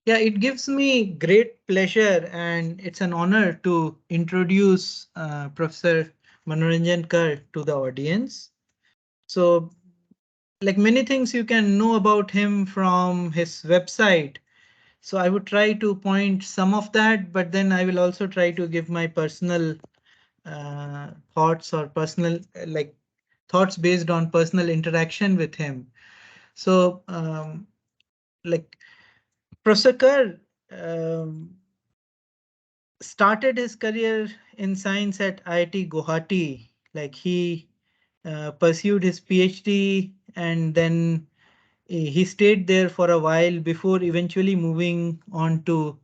Yeah, it gives me great pleasure and it's an honor to introduce Professor Manoranjan Kar to the audience. So, like many things you can know about him from his website. So I would try to point some of that, but then I will also try to give my personal thoughts or personal thoughts based on personal interaction with him. So, like Professor Kar started his career in science at IIT Guwahati. Like he pursued his PhD and then he stayed there for a while before eventually moving on to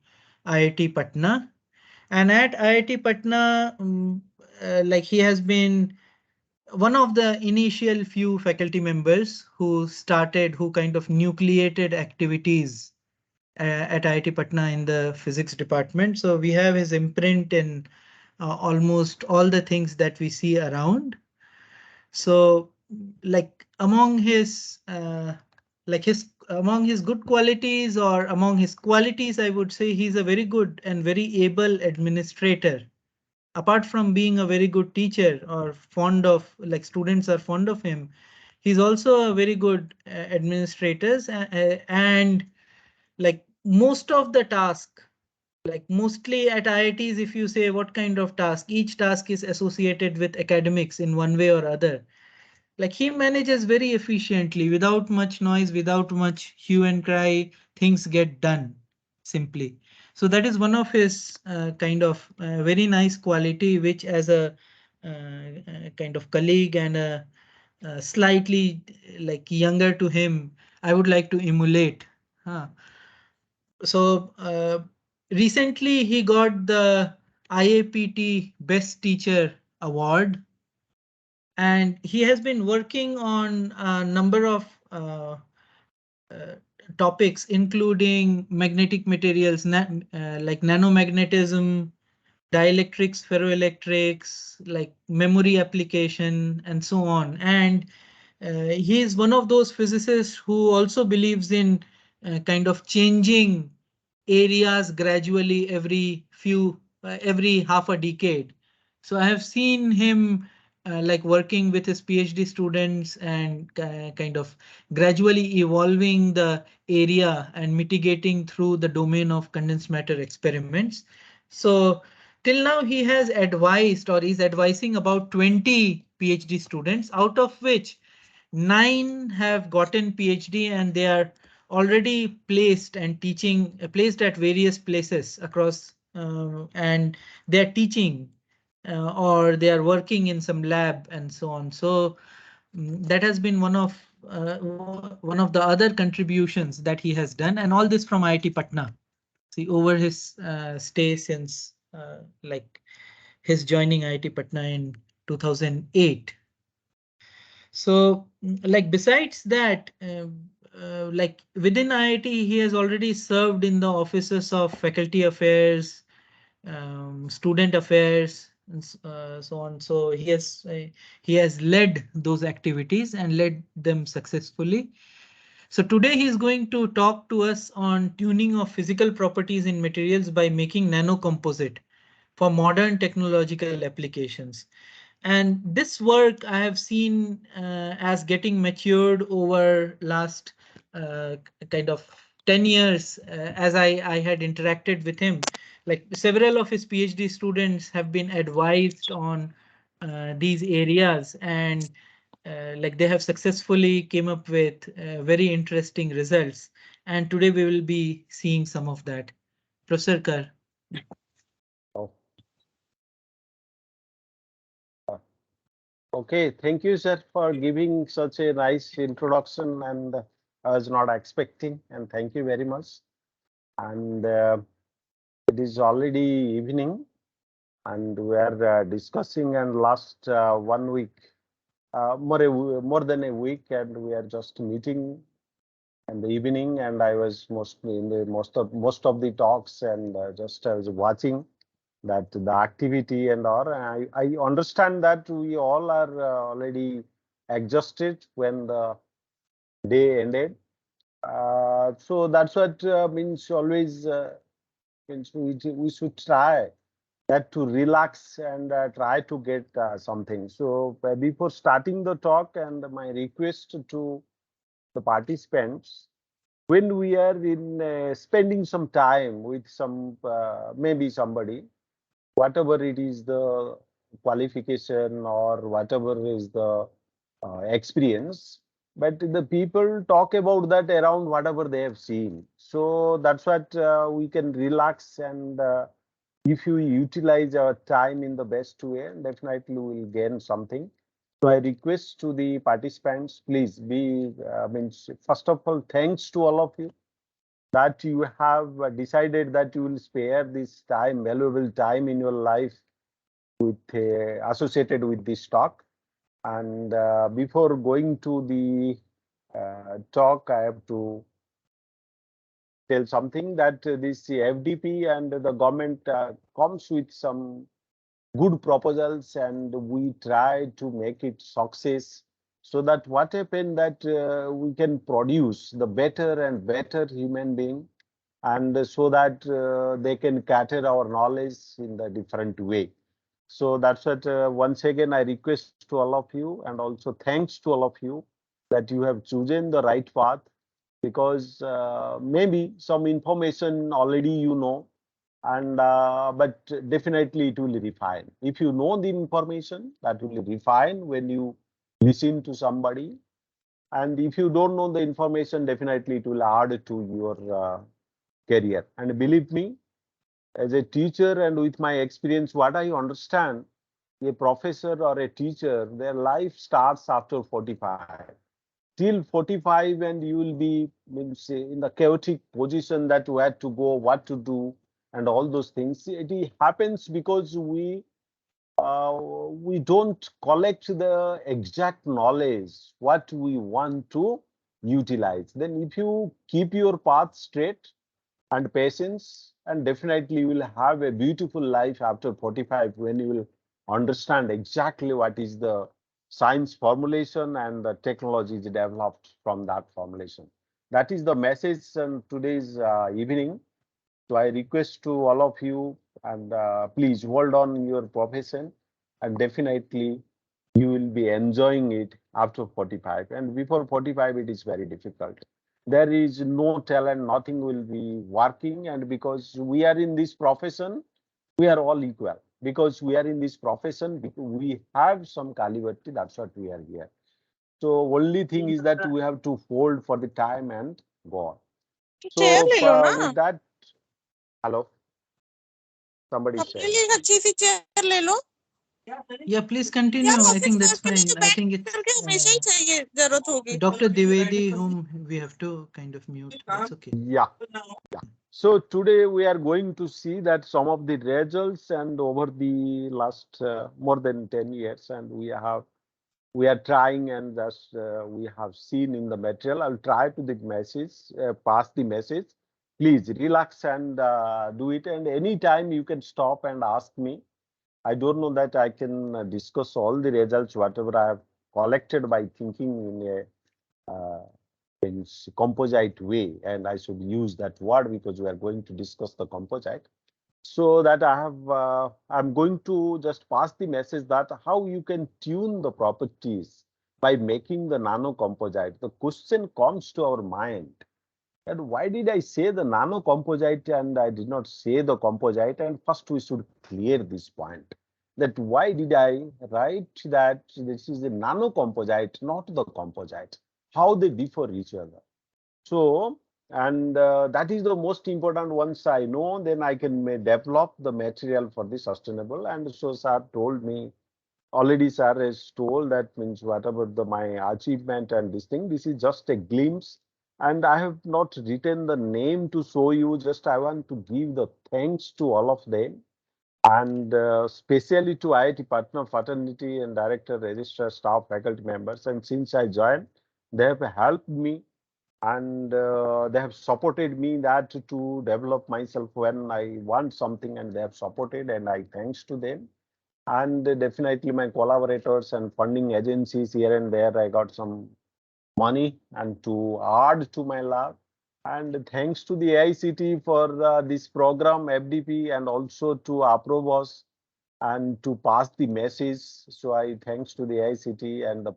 IIT Patna. And at IIT Patna, like he has been one of the initial few faculty members who kind of nucleated activities at IIT Patna in the physics department. So we have his imprint in almost all the things that we see around. So like among his good qualities or among his qualities, I would say he's a very good and very able administrator. Apart from being a very good teacher or fond of like students are fond of him, he's also a very good administrators and like most of the task, like mostly at IITs, if you say what kind of task, each task is associated with academics in one way or other. Like he manages very efficiently without much noise, without much hue and cry, things get done simply. So that is one of his kind of very nice quality, which as a kind of colleague and a slightly like younger to him, I would like to emulate. Huh. So recently he got the IAPT Best Teacher Award, and he has been working on a number of uh, topics, including magnetic materials, like nanomagnetism, dielectrics, ferroelectrics, like memory application, and so on. And he is one of those physicists who also believes in kind of changing areas gradually every half a decade. So I have seen him like working with his PhD students and kind of gradually evolving the area and mitigating through the domain of condensed matter experiments. So till now he has advised or is advising about 20 PhD students, out of which 9 have gotten PhD and they are already placed and teaching placed at various places across and they're teaching or they are working in some lab and so on. So that has been one of the other contributions that he has done, and all this from IIT Patna. See, over his stay since like his joining IIT Patna in 2008. So, like besides that, like within IIT, he has already served in the offices of faculty affairs, student affairs, and so on. So he has led those activities and led them successfully. So today he is going to talk to us on tuning of physical properties in materials by making nanocomposite for modern technological applications. And this work I have seen as getting matured over last kind of 10 years as I had interacted with him. Like several of his PhD students have been advised on these areas and like they have successfully came up with very interesting results. And today we will be seeing some of that. Professor Kar. Oh. Okay, thank you, sir, for giving such a nice introduction, and I was not expecting, and thank you very much. And it is already evening, and we are discussing and last 1 week, more than a week, and we are just meeting in the evening, and I was mostly in the most of the talks, and just I was watching that the activity and all. I understand that we all are already exhausted when the day ended, So that's what means always means we should try that to relax and try to get something. So before starting the talk, and my request to the participants, when we are in spending some time with some maybe somebody, whatever it is the qualification or whatever is the experience, but the people talk about that around whatever they have seen. So that's what we can relax, and if you utilize our time in the best way, definitely we will gain something. So I request to the participants, please be, means first of all, thanks to all of you that you have decided that you will spare this time, valuable time in your life with associated with this talk. And before going to the talk, I have to tell something that this FDP and the government comes with some good proposals, and we try to make it success, so that what happen that we can produce the better and better human being, and so that they can cater our knowledge in the different way. So that's what once again I request to all of you, and also thanks to all of you that you have chosen the right path, because maybe some information already you know, and but definitely it will refine. If you know the information, that will refine when you listen to somebody, and if you don't know the information, definitely it will add to your career. And believe me, as a teacher and with my experience, what I understand, a professor or a teacher, their life starts after 45. Till 45, and you will be means in the chaotic position that where to go, what to do, and all those things. It happens because we don't collect the exact knowledge what we want to utilize. Then if you keep your path straight and patience, and definitely you will have a beautiful life after 45, when you will understand exactly what is the science formulation and the technology is developed from that formulation. That is the message in today's evening. So I request to all of you, and please hold on your profession, and definitely you will be enjoying it after 45. And before 45, it is very difficult. There is no talent, nothing will be working. And because we are in this profession, we are all equal. Because we are in this profession, we have some caliber. That's what we are here. So only thing is that we have to hold for the time and go on. Chair So ले लो ना with that, hello, somebody is अपने saying. लिए एक अच्छी सी chair ले लो Yeah, please यार continue. I office think that's work के लिए fine. I बैठ think it's करके हमेशा ही चाहिए जरूरत होगी Dr. Divedi whom we have to kind of mute. That's okay. Yeah. So today we are going to see that some of the results, and over the last more than 10 years, and we are trying, and thus we have seen in the material. I'll try to the message, pass the message. Please relax and do it. And anytime you can stop and ask me. I don't know that I can discuss all the results, whatever I have collected by thinking in a composite way, and I should use that word because we are going to discuss the composite. So that I'm going to just pass the message that how you can tune the properties by making the nano composite. The question comes to our mind, and why did I say the nano composite and I did not say the composite? And first we should clear this point, that why did I write that this is the nano composite, not the composite, how they differ each other. So, and that is the most important. Once I know, then I can develop the material for the sustainable. And so sir told me, already sir has told, that means whatever the my achievement and this thing, this is just a glimpse. And I have not written the name to show you, just I want to give the thanks to all of them. And especially to IIT Patna fraternity and director, registrar, staff, faculty members. And since I joined, they have helped me, and they have supported me that to develop myself when I want something, and they have supported, and I thanks to them. And definitely my collaborators and funding agencies here and there, I got some money and to add to my lab. And thanks to the AICT for this program, FDP, and also to Aprobos and to pass the message. So I thanks to the AICT and the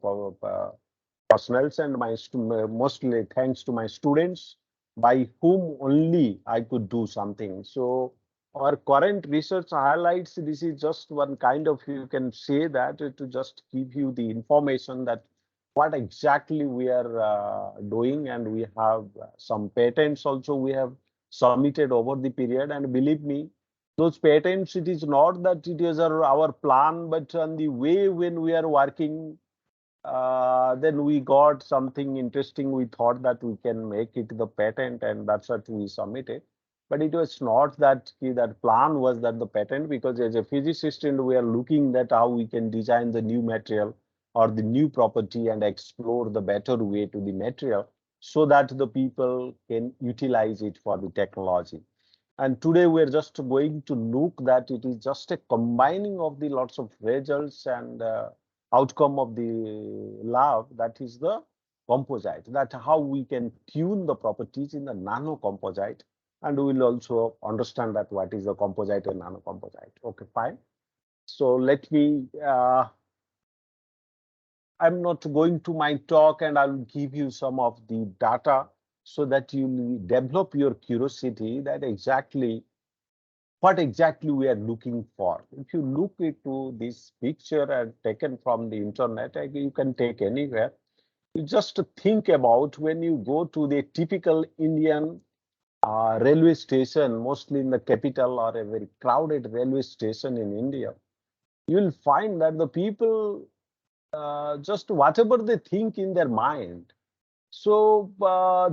personnels and mostly thanks to my students by whom only I could do something. So our current research highlights this is just one kind of, you can say that, to just give you the information that what exactly we are doing, and we have some patents also we have submitted over the period. And believe me, those patents, it is not that it is our plan, but on the way when we are working, then we got something interesting. We thought that we can make it the patent, and that's what we submitted. But it was not that that plan was that the patent, because as a physicist, and we are looking at how we can design the new material or the new property and explore the better way to the material so that the people can utilize it for the technology. And today we're just going to look that it is just a combining of the lots of results and outcome of the lab, that is the composite, that how we can tune the properties in the nano composite. And we will also understand that what is the composite and nano composite. Okay, fine. So let me, I'm not going to my talk, and I'll give you some of the data so that you develop your curiosity that exactly what exactly we are looking for. If you look into this picture and taken from the internet, you can take anywhere. You just think about when you go to the typical Indian railway station, mostly in the capital or a very crowded railway station in India, you will find that the people just whatever they think in their mind, so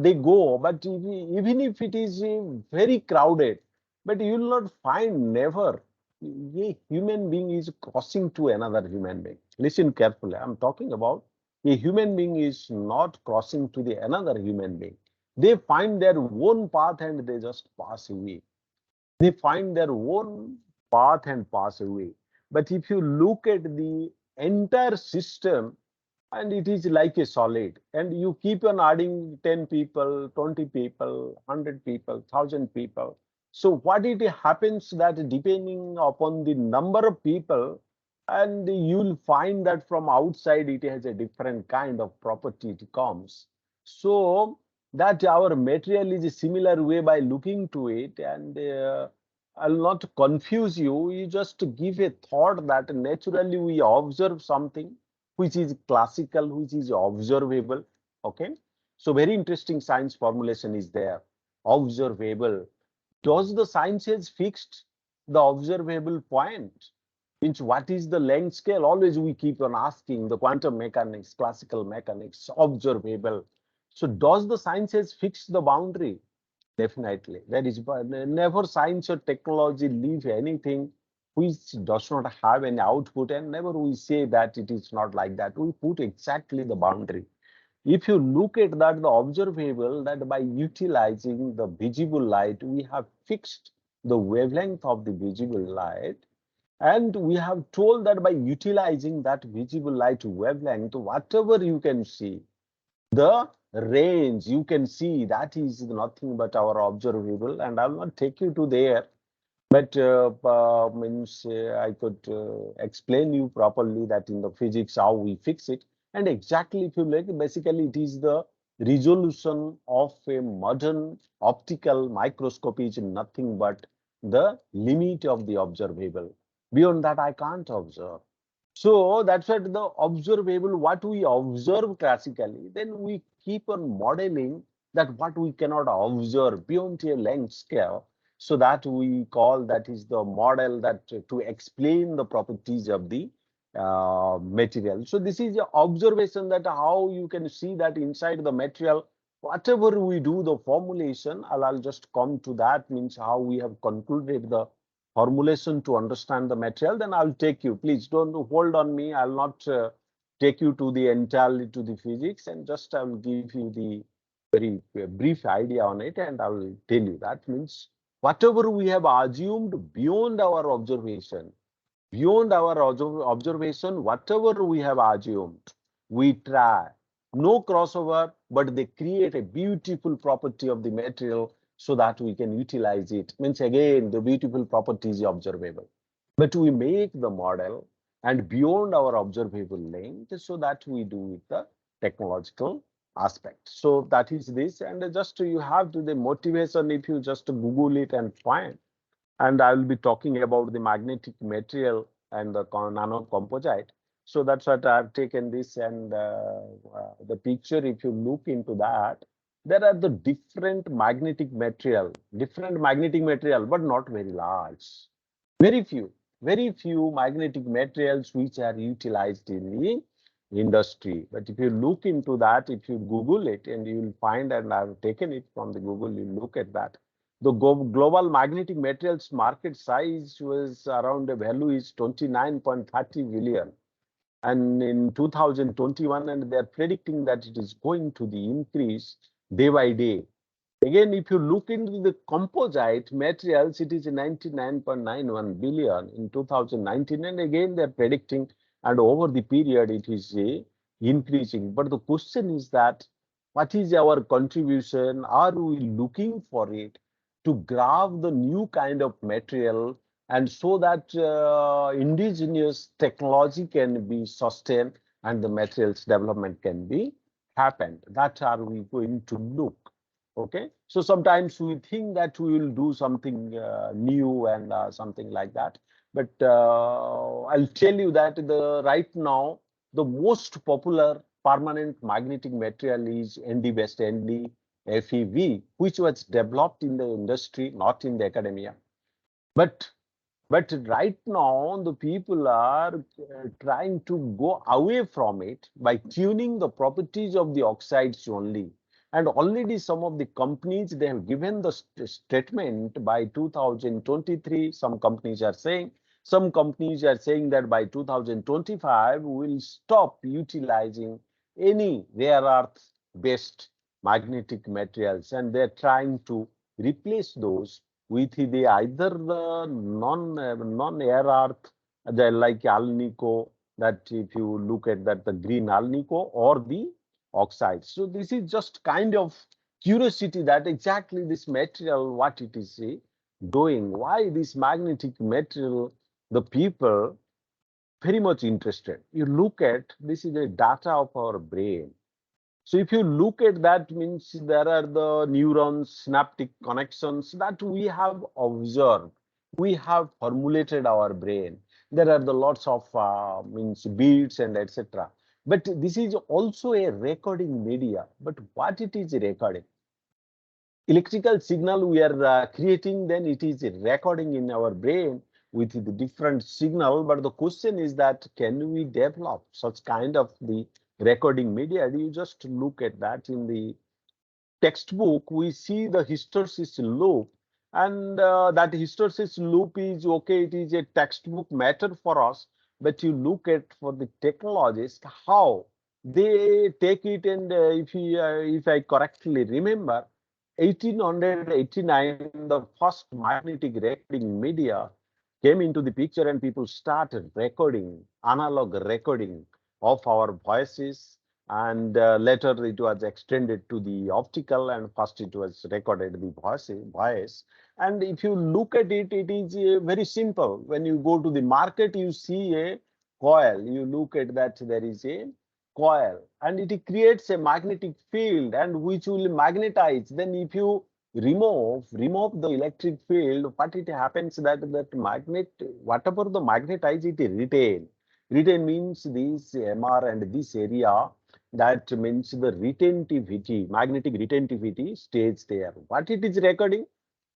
they go. But even if it is very crowded, but you will not find never a human being is crossing to another human being. Listen carefully. I'm talking about a human being is not crossing to the another human being. They find their own path and they just pass away. They find their own path and pass away. But if you look at the entire system, and it is like a solid, and you keep on adding 10 people, 20 people, 100 people, 1,000 people. So what it happens that depending upon the number of people, and you'll find that from outside it has a different kind of property it comes. So that our material is a similar way by looking to it. And I'll not confuse you, you just give a thought that naturally we observe something which is classical, which is observable. Okay. So very interesting science formulation is there. Observable. Does the science has fixed the observable point? Means what is the length scale? Always we keep on asking the quantum mechanics, classical mechanics, observable. So does the science has fixed the boundary? Definitely. That is never science or technology leave anything which does not have any output, and never we say that it is not like that. We put exactly the boundary. If you look at that, the observable, that by utilizing the visible light, we have fixed the wavelength of the visible light. And we have told that by utilizing that visible light wavelength, whatever you can see, the range you can see, that is nothing but our observable. And I'll not take you to there, but means I could explain you properly that in the physics how we fix it. And exactly, if you like, basically it is the resolution of a modern optical microscope is nothing but the limit of the observable. Beyond that I can't observe. So that's what the observable, what we observe classically, then we keep on modeling that what we cannot observe beyond a length scale. So that we call, that is the model that to explain the properties of the material. So this is the observation that how you can see that inside the material, whatever we do the formulation, I'll just come to that, means how we have concluded the formulation to understand the material. Then I'll take you, please don't hold on me. I'll not take you to the entirely to the physics, and just I will give you the very brief idea on it, and I will tell you that means whatever we have assumed beyond our observation, beyond our observation, whatever we have assumed, we try no crossover, but they create a beautiful property of the material so that we can utilize it. Means again, the beautiful property is observable. But we make the model and beyond our observable length so that we do with the technological aspect. So that is this. And just you have to the motivation if you just Google it and find. And I will be talking about the magnetic material and the nano composite. So that's what I've taken this and the picture. If you look into that, there are the different magnetic material, but not very large. Very few, very few magnetic materials which are utilized in the industry. But if you look into that, if you Google it and you will find, and I've taken it from the Google, you look at that. The global magnetic materials market size was around the value is 29.30 billion. And in 2021, and they're predicting that it is going to the increase day by day. Again, if you look into the composite materials, it is 99.91 billion in 2019. And again, they're predicting, and over the period, it is increasing. But the question is that, what is our contribution? Are we looking for it to grab the new kind of material and so that indigenous technology can be sustained and the materials development can be happened? That are we going to look. Okay, so sometimes we think that we will do something new and something like that. But I'll tell you that right now, the most popular permanent magnetic material is ND-based ND-FEV, which was developed in the industry, not in the academia. But right now, the people are trying to go away from it by tuning the properties of the oxides only. And already some of the companies, they have given the statement by 2023. Some companies are saying that by 2025, we will stop utilizing any rare earth based magnetic materials. And they're trying to replace those with the either the non air earth, the like alnico, that if you look at that, the green alnico, or the oxides. So this is just kind of curiosity that exactly this material, what it is doing, why this magnetic material, the people very much interested. You look at, this is the data of our brain. So if you look at that, means there are the neurons, synaptic connections that we have observed. We have formulated our brain. There are the lots of means beats and etc. But this is also a recording media. But what it is recording? Electrical signal we are creating, then it is recording in our brain with the different signal. But the question is that, can we develop such kind of the recording media? You just look at that in the textbook, we see the hysteresis loop, and that hysteresis loop is okay, it is a textbook matter for us. But you look at for the technologists, how they take it, and if I correctly remember, 1889, the first magnetic recording media came into the picture, and people started recording, analog recording of our voices, and later it was extended to the optical, and first it was recorded the voice. And if you look at it, it is very simple. When you go to the market, you see a coil, you look at that, there is a coil, and it creates a magnetic field, and which will magnetize. Then if you remove the electric field, what it happens, that magnet, whatever the magnetize, it retain means this MR and this area, that means the retentivity, magnetic retentivity stays there. What it is recording?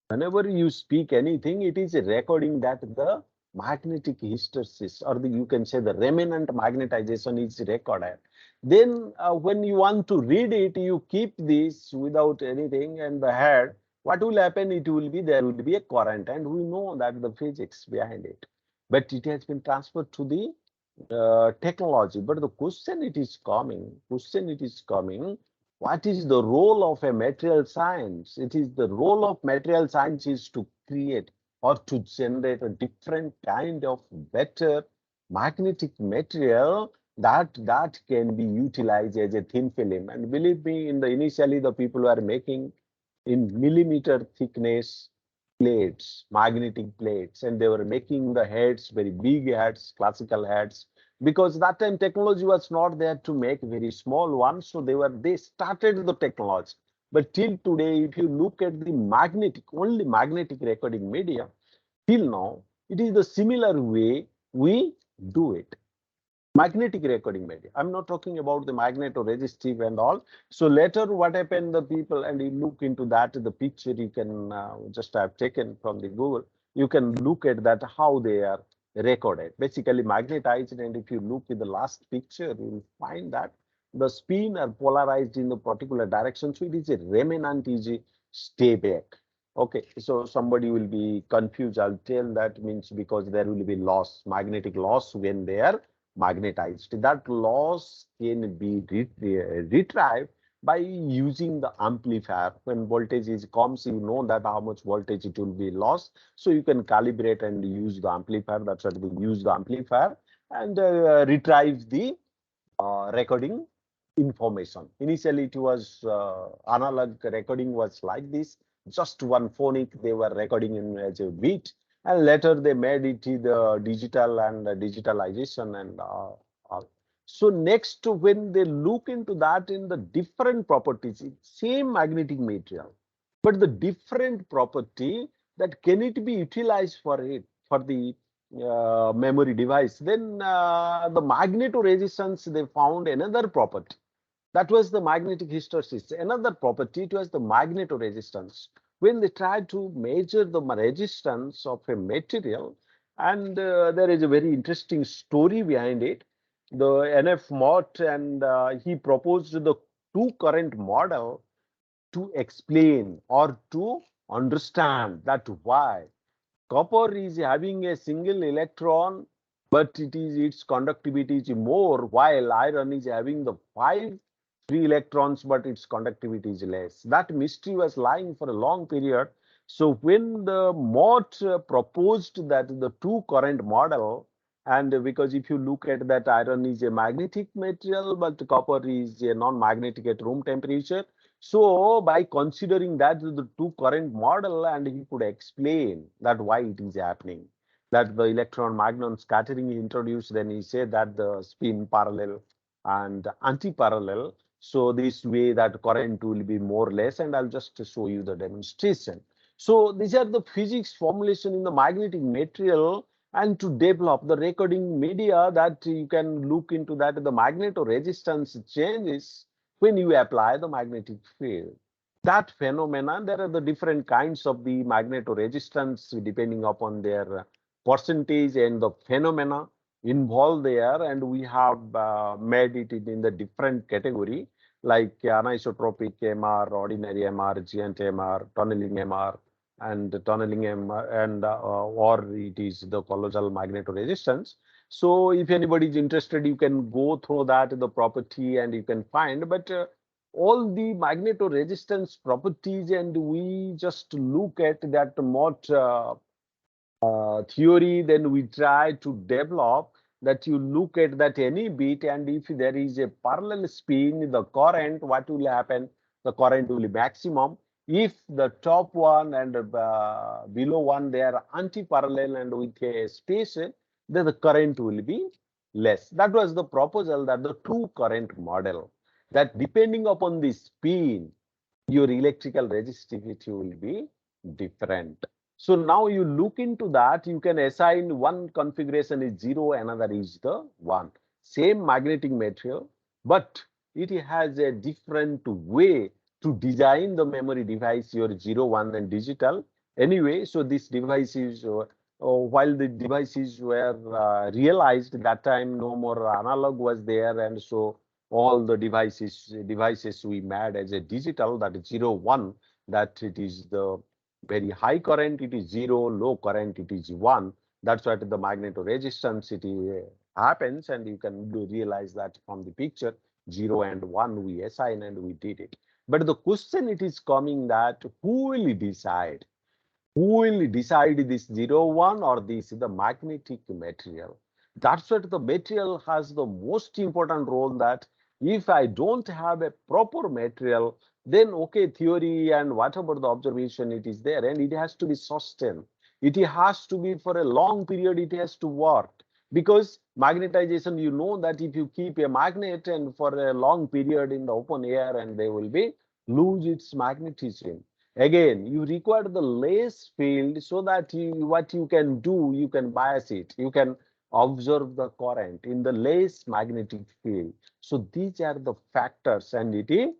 Whenever you speak anything, it is recording that the magnetic hysteresis, or you can say the remnant magnetization is recorded. Then when you want to read it, you keep this without anything, and the head, what will happen? It will be, there will be a current, and we know that the physics behind it. But it has been transferred to the technology. But the question it is coming, what is the role of a material science? It is the role of material science is to create or to generate a different kind of better magnetic material that can be utilized as a thin film. And believe me, in the initially the people were making in millimeter thickness plates, magnetic plates, and they were making the heads very big heads, classical heads, because that time technology was not there to make very small ones. So they started the technology. But till today, if you look at the magnetic, only magnetic recording media, till now, it is the similar way we do it. Magnetic recording media. I'm not talking about the magnetoresistive and all. So later what happened, the people, and you look into that, the picture you can just have taken from the Google, you can look at that, how they are recorded, basically magnetized. And if you look in the last picture, you will find that the spin are polarized in the particular direction. So it is a remnant, is a stay back. Okay, so somebody will be confused. I'll tell that means because there will be loss, magnetic loss when they are magnetized. That loss can be retrieved by using the amplifier. When voltage is comes, you know that how much voltage it will be lost. So you can calibrate and use the amplifier. That's what we use the amplifier and retrieve the recording information. Initially, it was analog recording was like this, just one phonic they were recording in as a beat, and later they made it the digital and digitalization and all. So next, when they look into that in the different properties, same magnetic material, but the different property, that can it be utilized for it for the memory device, then the magnetoresistance, they found another property. That was the magnetic hysteresis. Another property, it was the magnetoresistance. When they tried to measure the resistance of a material, and there is a very interesting story behind it. The NF Mott, and he proposed the two current model to explain or to understand that why copper is having a single electron, but its conductivity is more, while iron is having the five free electrons, but its conductivity is less. That mystery was lying for a long period. So when the Mott proposed that the two current model, and because if you look at that, iron is a magnetic material, but copper is a non-magnetic at room temperature. So by considering that the two current model, and he could explain that why it is happening, that the electron magnon scattering is introduced, then he said that the spin parallel and anti-parallel. So this way that current will be more or less, and I'll just show you the demonstration. So these are the physics formulation in the magnetic material, and to develop the recording media, that you can look into that the magnetoresistance changes when you apply the magnetic field. That phenomenon, there are the different kinds of the magnetoresistance depending upon their percentage and the phenomena involved there, and we have made it in the different category like anisotropic MR, ordinary MR, giant MR, tunneling MR, and tunneling MR, and or it is the colossal magnetoresistance. So if anybody is interested, you can go through that, the property, and you can find, but all the magnetoresistance properties, and we just look at that Mott theory, then we try to develop that you look at that any bit, and if there is a parallel spin, the current, what will happen? The current will be maximum. If the top one and below one, they are anti-parallel and with a space, then the current will be less. That was the proposal, that the two current model, that depending upon the spin, your electrical resistivity will be different. So now you look into that, you can assign one configuration is 0, another is the 1. Same magnetic material, but it has a different way to design the memory device, your 0, 1 and digital. Anyway, so this device is, while the devices were realized that time, no more analog was there, and so all the devices we made as a digital, that is 0, 1, that it is the very high current, it is 0, low current, it is 1. That's what the magnetoresistance happens, and you can realize that from the picture, 0 and 1 we assign and we did it. But the question it is coming, that who will decide? Who will decide this 0, 1, or this is the magnetic material? That's what the material has the most important role, that if I don't have a proper material, then okay, theory and whatever the observation it is there, and it has to be sustained. It has to be for a long period, it has to work. Because magnetization, you know that if you keep a magnet and for a long period in the open air, and they will be lose its magnetism. Again, you require the less field so that what you can do, you can bias it. You can observe the current in the less magnetic field. So these are the factors, and it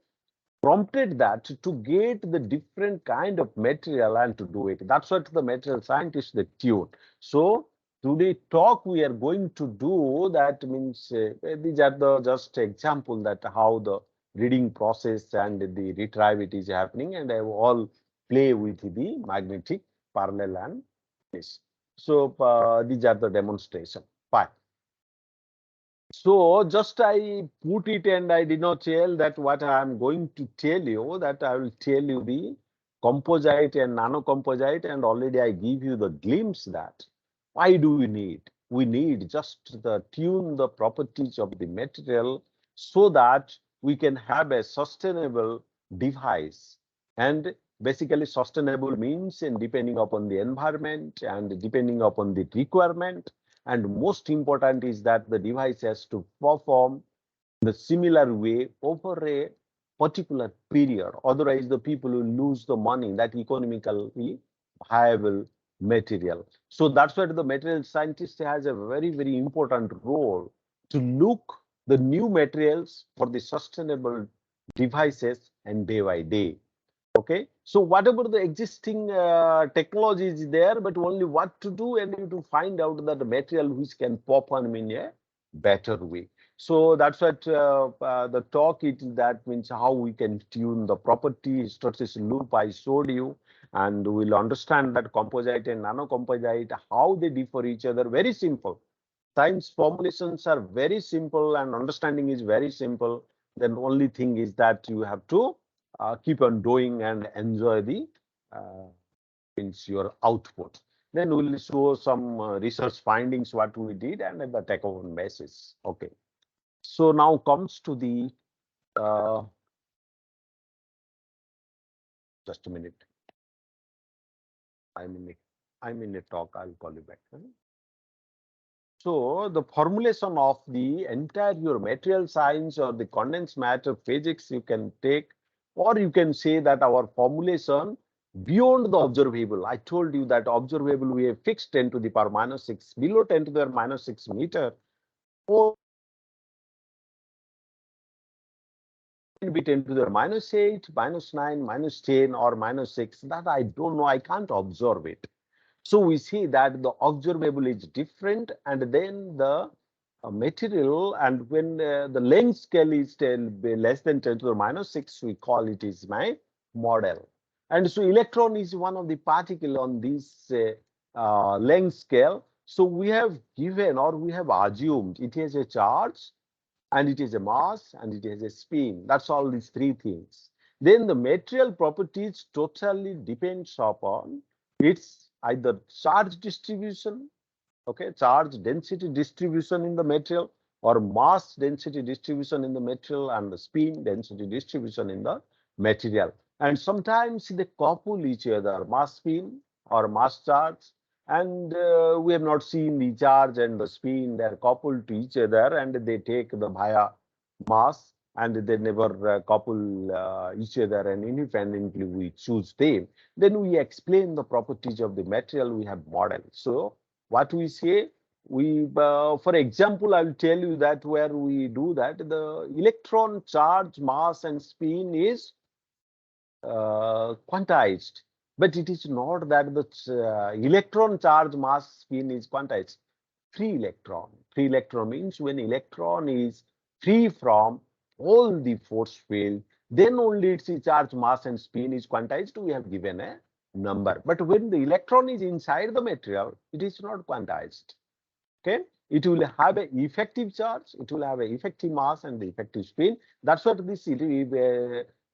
prompted that to get the different kind of material and to do it. That's what the material scientists they tune. So today talk we are going to do that, means these are the just example that how the reading process and the retrieve it is happening, and I will all play with the magnetic parallel and this. So these are the demonstration. Fine. So just I put it, and I did not tell that what I am going to tell you, that I will tell you the composite and nano composite, and already I give you the glimpse that why do we need? We need just the tune the properties of the material so that we can have a sustainable device. And basically sustainable means, and depending upon the environment and depending upon the requirement, and most important is that the device has to perform the similar way over a particular period. Otherwise, the people will lose the money, that economically viable material. So that's why the material scientist has a very, very important role to look the new materials for the sustainable devices and day by day. Okay, so whatever the existing technology is there, but only what to do, and you to find out that the material which can perform in a better way. So that's what the talk it that means how we can tune the property hysteresis loop I showed you, and we'll understand that composite and nano composite how they differ each other. Very simple. Science formulations are very simple and understanding is very simple. Then only thing is that you have to keep on doing and enjoy the uh, means your output. Then we'll show some research findings what we did and at the take home basis. Okay. So now comes to the uh, just a minute. I'm in a talk. I'll call you back. So the formulation of the entire your material science or the condensed matter physics you can take, or you can say that our formulation beyond the observable. I told you that observable we have fixed 10 to the power minus 6, below 10 to the power minus 6 meter, or can be 10 to the power minus 8, minus 9, minus 10, or minus 6. That I don't know. I can't observe it. So we see that the observable is different, and then the material, and when the length scale is less than 10 to the minus 6, we call it is my model. And so electron is one of the particle on this length scale. So we have given, or we have assumed it has a charge, and it is a mass, and it has a spin. That's all these three things. Then the material properties totally depends upon its either charge distribution, okay, charge density distribution in the material, or mass density distribution in the material, and the spin density distribution in the material. And sometimes they couple each other, mass spin or mass charge, and we have not seen the charge and the spin, they are coupled to each other, and they take the via mass, and they never couple each other, and independently we choose them. Then we explain the properties of the material, we have model. So what we say, we for example, I will tell you that where we do that, the electron charge, mass, and spin is quantized, but it is not that the electron charge, mass, spin is quantized. Free electron. Free electron means when electron is free from all the force field, then only its charge, mass, and spin is quantized. We have given a number. But when the electron is inside the material, it is not quantized. Okay, it will have an effective charge, it will have an effective mass and the effective spin. That's what this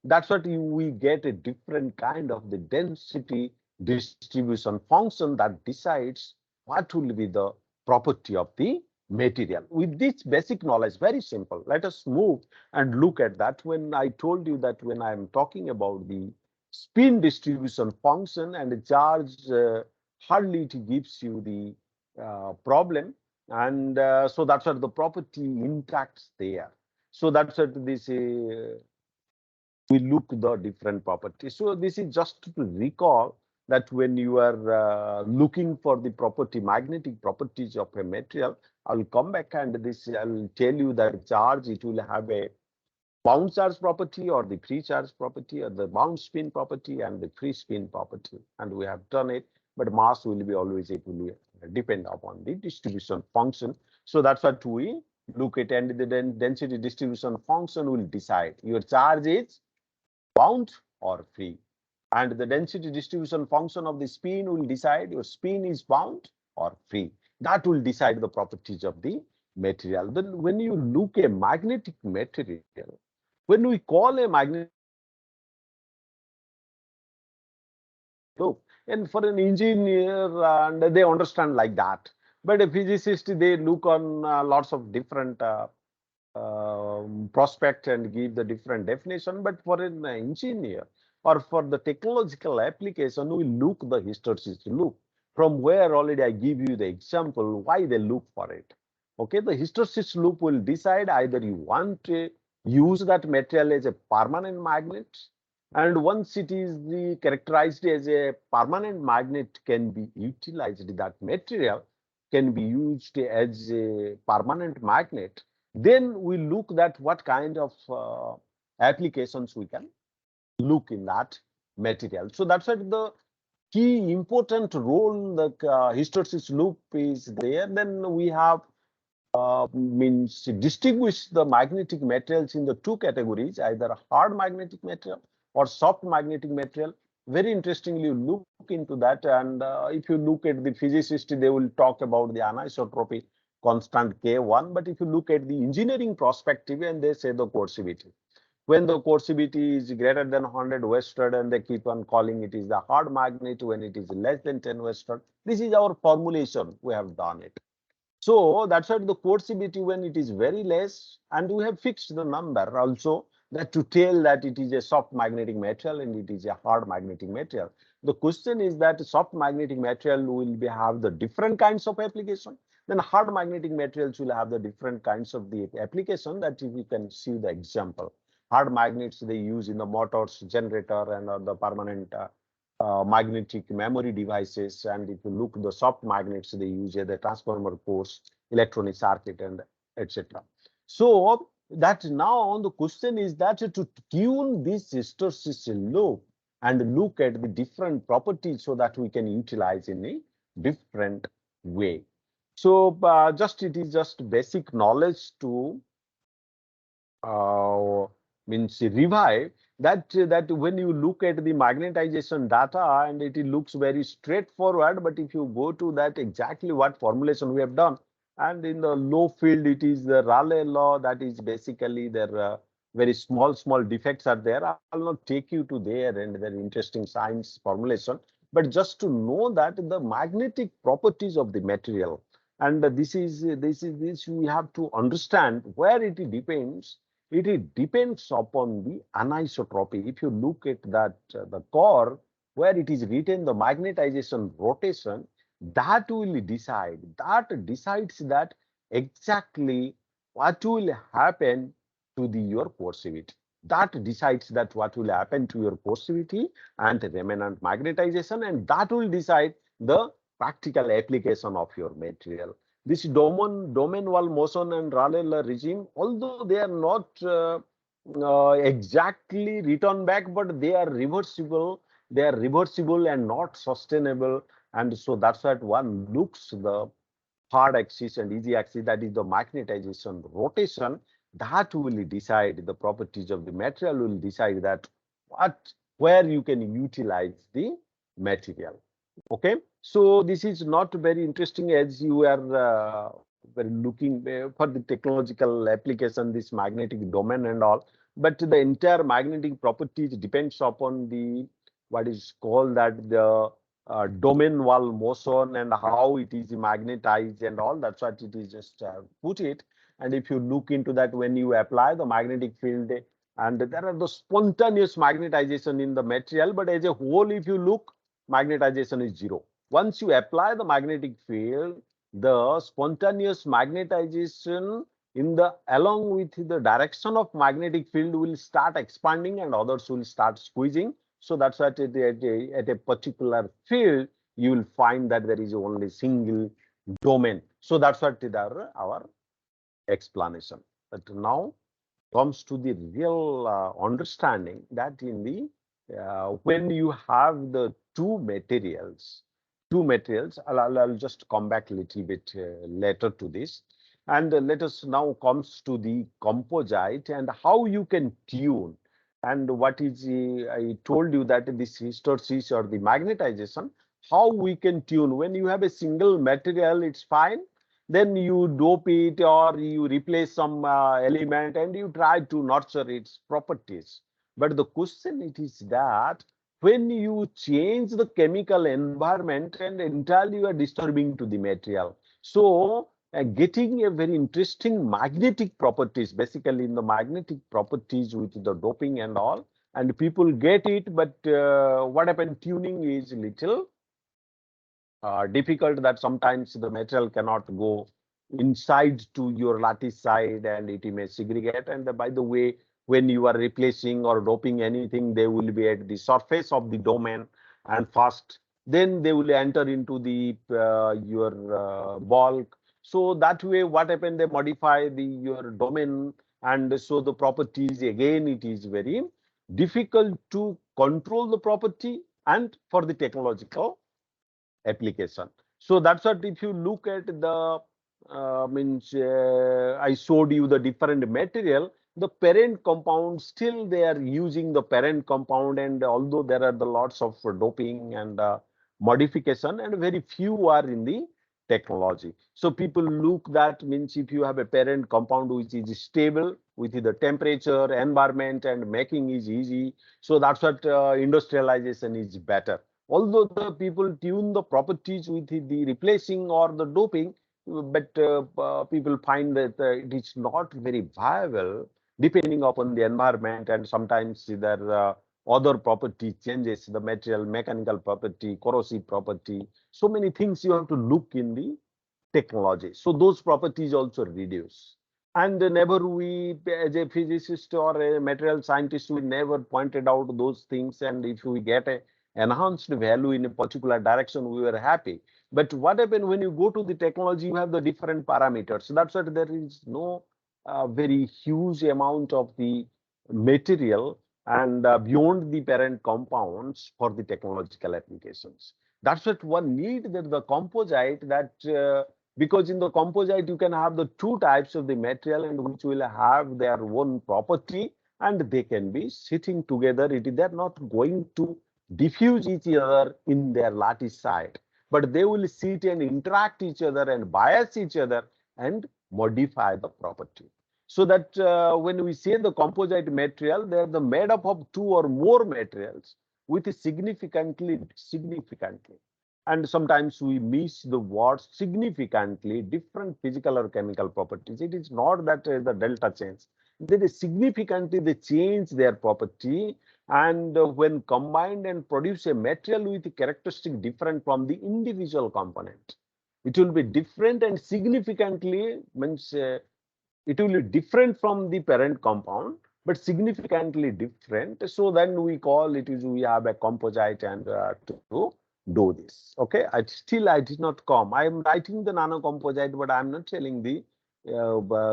that's what we get a different kind of the density distribution function that decides what will be the property of the material. With this basic knowledge, very simple, let us move and look at that. When I told you that when I am talking about the spin distribution function and the charge, hardly it gives you the problem, and so that's what the property interacts there. So that's what this we look the different properties. So this is just to recall that when you are looking for the property, magnetic properties of a material, I will come back and this I will tell you that charge, it will have a bound charge property or the free charge property or the bound spin property and the free spin property. And we have done it, but mass will be always, it will depend upon the distribution function. So that's what we look at, and the density distribution function will decide your charge is bound or free. And the density distribution function of the spin will decide your spin is bound or free. That will decide the properties of the material. Then when you look a magnetic material, when we call a magnetic look, and for an engineer, and they understand like that. But a physicist, they look on lots of different prospect and give the different definition. But for an engineer or for the technological application, we look the hysteresis loop, from where already I give you the example why they look for it. Okay, the hysteresis loop will decide either you want to use that material as a permanent magnet, and once it is characterized as a permanent magnet, can be utilized, that material can be used as a permanent magnet. Then we look at what kind of applications we can look in that material. So that's why the key important role the hysteresis loop is there. Then we have means distinguish the magnetic materials in the two categories, either hard magnetic material or soft magnetic material. Very interestingly, look into that. And if you look at the physicist, they will talk about the anisotropy constant K1. But if you look at the engineering perspective, and they say the coercivity. When the coercivity is greater than 100 Western, and they keep on calling it is the hard magnet. When it is less than 10 Western, this is our formulation. We have done it. So that's why the coercivity, when it is very less, and we have fixed the number also, that to tell that it is a soft magnetic material and it is a hard magnetic material. The question is that soft magnetic material will have the different kinds of application. Then hard magnetic materials will have the different kinds of the application. That if you can see the example, hard magnets they use in the motors, generator, and the permanent magnetic memory devices. And if you look the soft magnets, they use the transformer cores, electronic circuit, and etc. So that now the question is that to tune this hysteresis loop and look at the different properties so that we can utilize in a different way. So just it is just basic knowledge to means revive that when you look at the magnetization data, and it looks very straightforward, but if you go to that exactly what formulation we have done, and in the low field it is the Rayleigh law, that is basically there very small defects are there. I'll not take you to there and very interesting science formulation, but just to know that the magnetic properties of the material, and this we have to understand where it depends. It depends upon the anisotropy. If you look at that, the core, where it is written, the magnetization rotation, that will decide, that decides that exactly what will happen to the your coercivity. That decides that what will happen to your coercivity and remnant magnetization, and that will decide the practical application of your material. This domain wall motion and Rayleigh regime, although they are not exactly written back, but they are reversible. They are reversible and not sustainable. And so that's what one looks the hard axis and easy axis, that is the magnetization rotation, that will decide the properties of the material, will decide that where you can utilize the material. Okay, so this is not very interesting as you are looking for the technological application, this magnetic domain and all, but the entire magnetic properties depends upon the what is called that the domain wall motion and how it is magnetized and all. That's what it is just put it. And if you look into that, when you apply the magnetic field, and there are the spontaneous magnetization in the material, but as a whole, if you look, magnetization is zero. Once you apply the magnetic field, the spontaneous magnetization in the along with the direction of magnetic field will start expanding and others will start squeezing. So that's why at a particular field, you will find that there is only single domain. So that's what our explanation. But now comes to the real understanding that in the when you have the two materials, I'll just come back a little bit later to this. And let us now comes to the composite and how you can tune. And what is I told you that this hysteresis or the magnetization, how we can tune. When you have a single material, it's fine. Then you dope it or you replace some element and you try to nurture its properties. But the question it is that when you change the chemical environment and entirely you are disturbing to the material. So getting a very interesting magnetic properties, basically in the magnetic properties with the doping and all, and people get it, but what happened, tuning is little difficult, that sometimes the material cannot go inside to your lattice side and it may segregate. And by the way, when you are replacing or doping anything, they will be at the surface of the domain and first, then they will enter into the your bulk. So that way, what happened? They modify the your domain, and so the properties again, it is very difficult to control the property and for the technological application. So that's what if you look at the I showed you the different material, the parent compound still they are using the parent compound, and although there are the lots of doping and modification, and very few are in the technology. So people look that means if you have a parent compound which is stable with the temperature, environment, and making is easy. So that's what industrialization is better. Although the people tune the properties with the replacing or the doping, but people find that it is not very viable depending upon the environment, and sometimes there other property changes, the material, mechanical property, corrosive property, so many things you have to look in the technology. So those properties also reduce. And never we, as a physicist or a material scientist, we never pointed out those things. And if we get a enhanced value in a particular direction, we were happy. But what happened when you go to the technology, you have the different parameters. So that's why there is no very huge amount of the material and beyond the parent compounds for the technological applications. That's what one need, that the composite, that because in the composite you can have the two types of the material and which will have their own property and they can be sitting together. They're not going to diffuse each other in their lattice side, but they will sit and interact each other and bias each other and modify the property. So that when we say the composite material, they're made up of two or more materials with significantly. And sometimes we miss the word significantly different physical or chemical properties. It is not that the delta change. They significantly they change their property, and when combined and produce a material with a characteristic different from the individual component, it will be different and significantly means it will be different from the parent compound, but significantly different. So then we call it is we have a composite and to do this. Okay, I did not come. I am writing the nano composite, but I am not telling the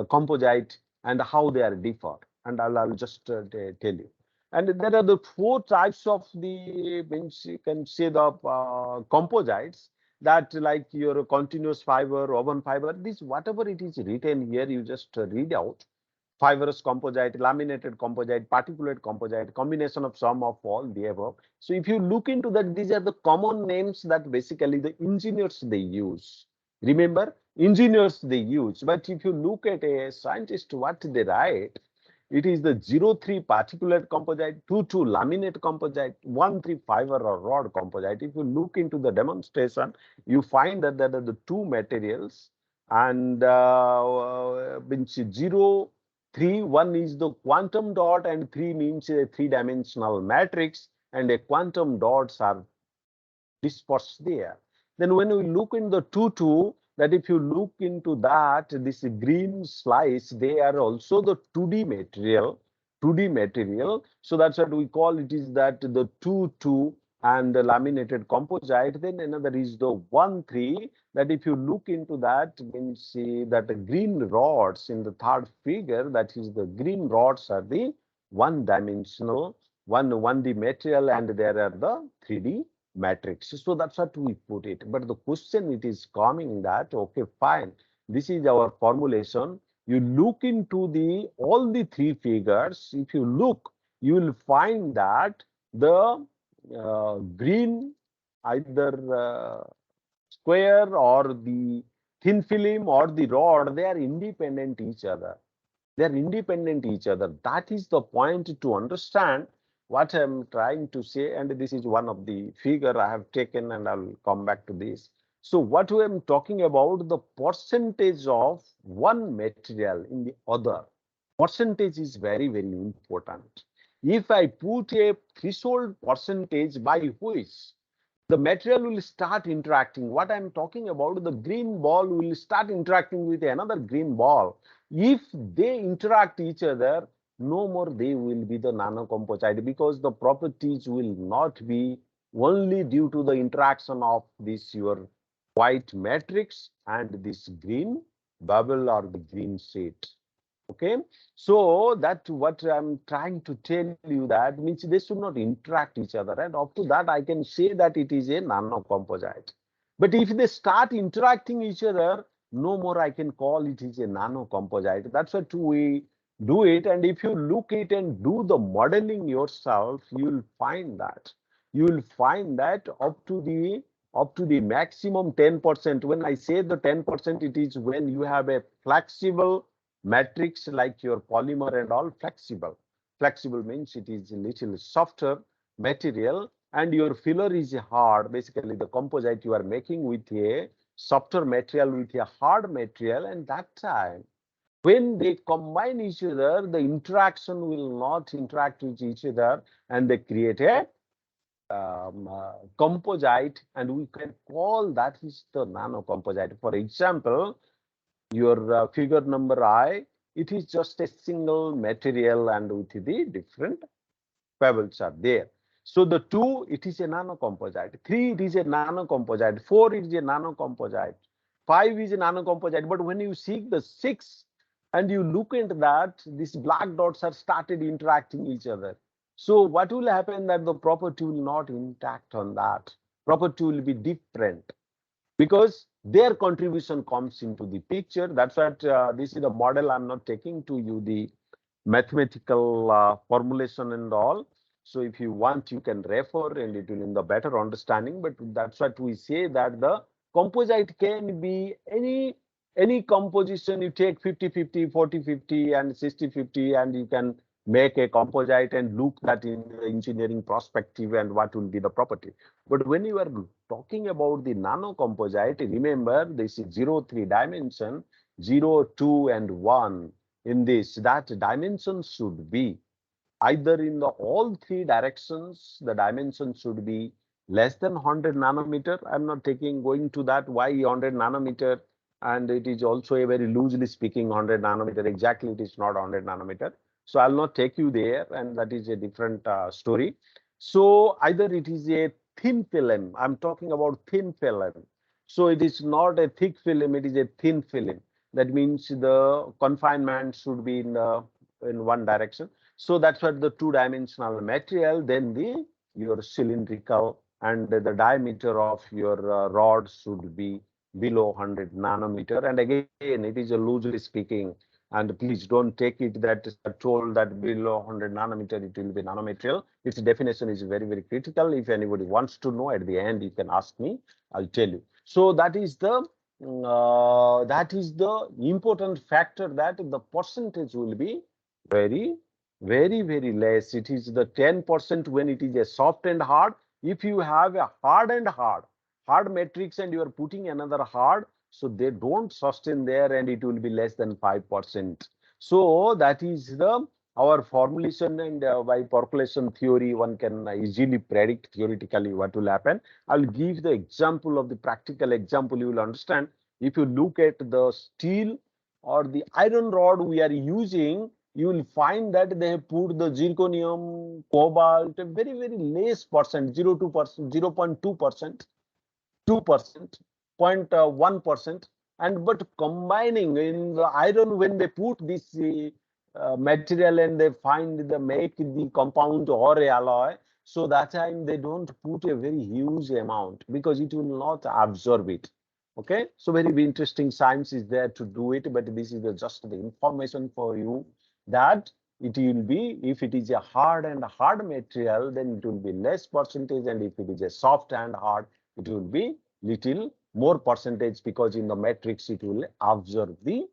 composite and how they are differ. And I'll just tell you. And there are the four types of the means you can say the composites, that like your continuous fiber, woven fiber, this whatever it is written here, you just read out. Fibrous composite, laminated composite, particulate composite, combination of some of all the above. So if you look into that, these are the common names that basically the engineers they use. Remember, engineers they use. But if you look at a scientist, what they write, it is the 0,3 particulate composite, 2,2 laminate composite, 1,3 fiber or rod composite. If you look into the demonstration, you find that there are the two materials, and means 0, 3, 1 is the quantum dot, and 3 means a three-dimensional matrix, and a quantum dots are dispersed there. Then when we look in the 2,2, that if you look into that, this green slice, they are also the 2D material, 2D material. So that's what we call it, is that the 2,2 and the laminated composite. Then another is the 1,3, that if you look into that, means see that the green rods in the third figure, that is the green rods are the one-dimensional, 1D material, and there are the 3D matrix. So that's what we put it. But the question it is coming that, okay, fine, this is our formulation. You look into the all the three figures. If you look, you will find that the green, either square or the thin film or the rod, they are independent each other. They are independent each other. That is the point to understand what I'm trying to say. And this is one of the figure I have taken, and I'll come back to this. So what we am talking about, the percentage of one material in the other. Percentage is very, very important. If I put a threshold percentage by which the material will start interacting. What I'm talking about, the green ball will start interacting with another green ball. If they interact each other, no more they will be the nanocomposite, because the properties will not be only due to the interaction of this your white matrix and this green bubble or the green sheet. Okay, so that what I'm trying to tell you, that means they should not interact each other, and up to that I can say that it is a nanocomposite. But if they start interacting each other, no more I can call it is a nanocomposite. That's what we do it. And if you look it and do the modeling yourself, you will find that up to the maximum 10%. When I say the 10%, it is when you have a flexible matrix like your polymer and all. Flexible means it is a little softer material, and your filler is hard. Basically the composite you are making with a softer material with a hard material, and that time when they combine each other, the interaction will not interact with each other, and they create a composite, and we can call that is the nanocomposite. For example, your figure number I, it is just a single material and with the different pebbles are there. So the 2, it is a nanocomposite. 3, it is a nanocomposite. 4, it is a nanocomposite. 5 is a nanocomposite. But when you see the 6 and you look into that, these black dots are started interacting each other. So what will happen, that the property will not interact on that. Property will be different, because their contribution comes into the picture. That's what this is the model. I'm not taking to you the mathematical formulation and all. So if you want, you can refer, and it will in the better understanding. But that's what we say, that the composite can be any composition. You take 50-50, 40-50, and 60-50, and you can make a composite and look that in the engineering perspective and what will be the property. But when you are talking about the nanocomposite, remember this is 0, 3 dimension, 0, 2, and 1. In this, that dimension should be either in the all three directions, the dimension should be less than 100 nanometer. I'm not going to that why 100 nanometer, and it is also a very loosely speaking 100 nanometer. Exactly, it is not 100 nanometer. So I'll not take you there, and that is a different story. So either it is a thin film. I'm talking about thin film. So it is not a thick film, it is a thin film. That means the confinement should be in one direction. So that's what the two-dimensional material. Then your cylindrical, and the diameter of your rod should be below 100 nanometer. And again, it is a loosely speaking. And please don't take it that told that below 100 nanometer it will be nanomaterial. Its definition is very, very critical. If anybody wants to know at the end, you can ask me. I'll tell you. So that is the important factor, that the percentage will be Very, very less. It is the 10% when it is a soft and hard. If you have a hard and hard matrix and you are putting another hard, so they don't sustain there and it will be less than 5%. So that is the our formulation, and by population theory, one can easily predict theoretically what will happen. I'll give the example of the practical example, you will understand. If you look at the steel or the iron rod we are using, you will find that they have put the zirconium, cobalt, a very less percent, 0.2%, 0.2%, 2%, 0.1%, and but combining in the iron, when they put this material and they find the make the compound or a alloy, so that time they don't put a very huge amount because it will not absorb it. Okay, so very interesting science is there to do it, but this is just the information for you that it will be, if it is a hard and hard material, then it will be less percentage, and if it is a soft and hard, it will be little more percentage, because in the matrix it will absorb the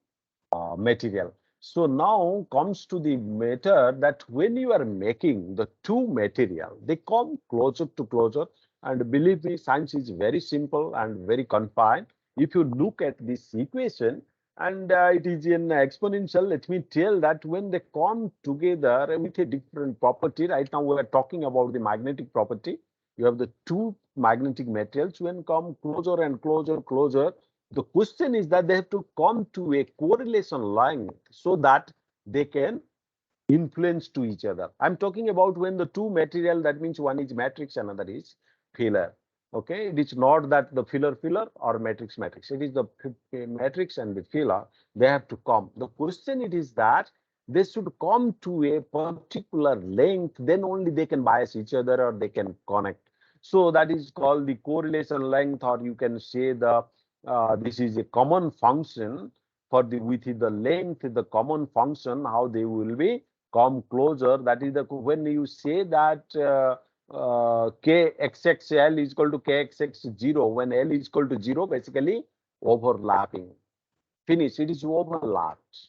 material. So now comes to the matter that when you are making the two material, they come closer to closer, and believe me, science is very simple and very confined. If you look at this equation, and it is in exponential, let me tell that when they come together with a different property, right now we are talking about the magnetic property. You have the two magnetic materials, when come closer and closer, the question is that they have to come to a correlation line so that they can influence to each other. I'm talking about when the two material, that means one is matrix, another is filler. Okay, it is not that the filler or matrix. It is the matrix and the filler. They have to come. The question it is that they should come to a particular length, then only they can bias each other or they can connect. So that is called the correlation length, or you can say the this is a common function for the with the length, the common function, how they will be come closer. That is the when you say that kxxl is equal to kxx0, when L is equal to 0, basically overlapping. Finish. It is overlapped.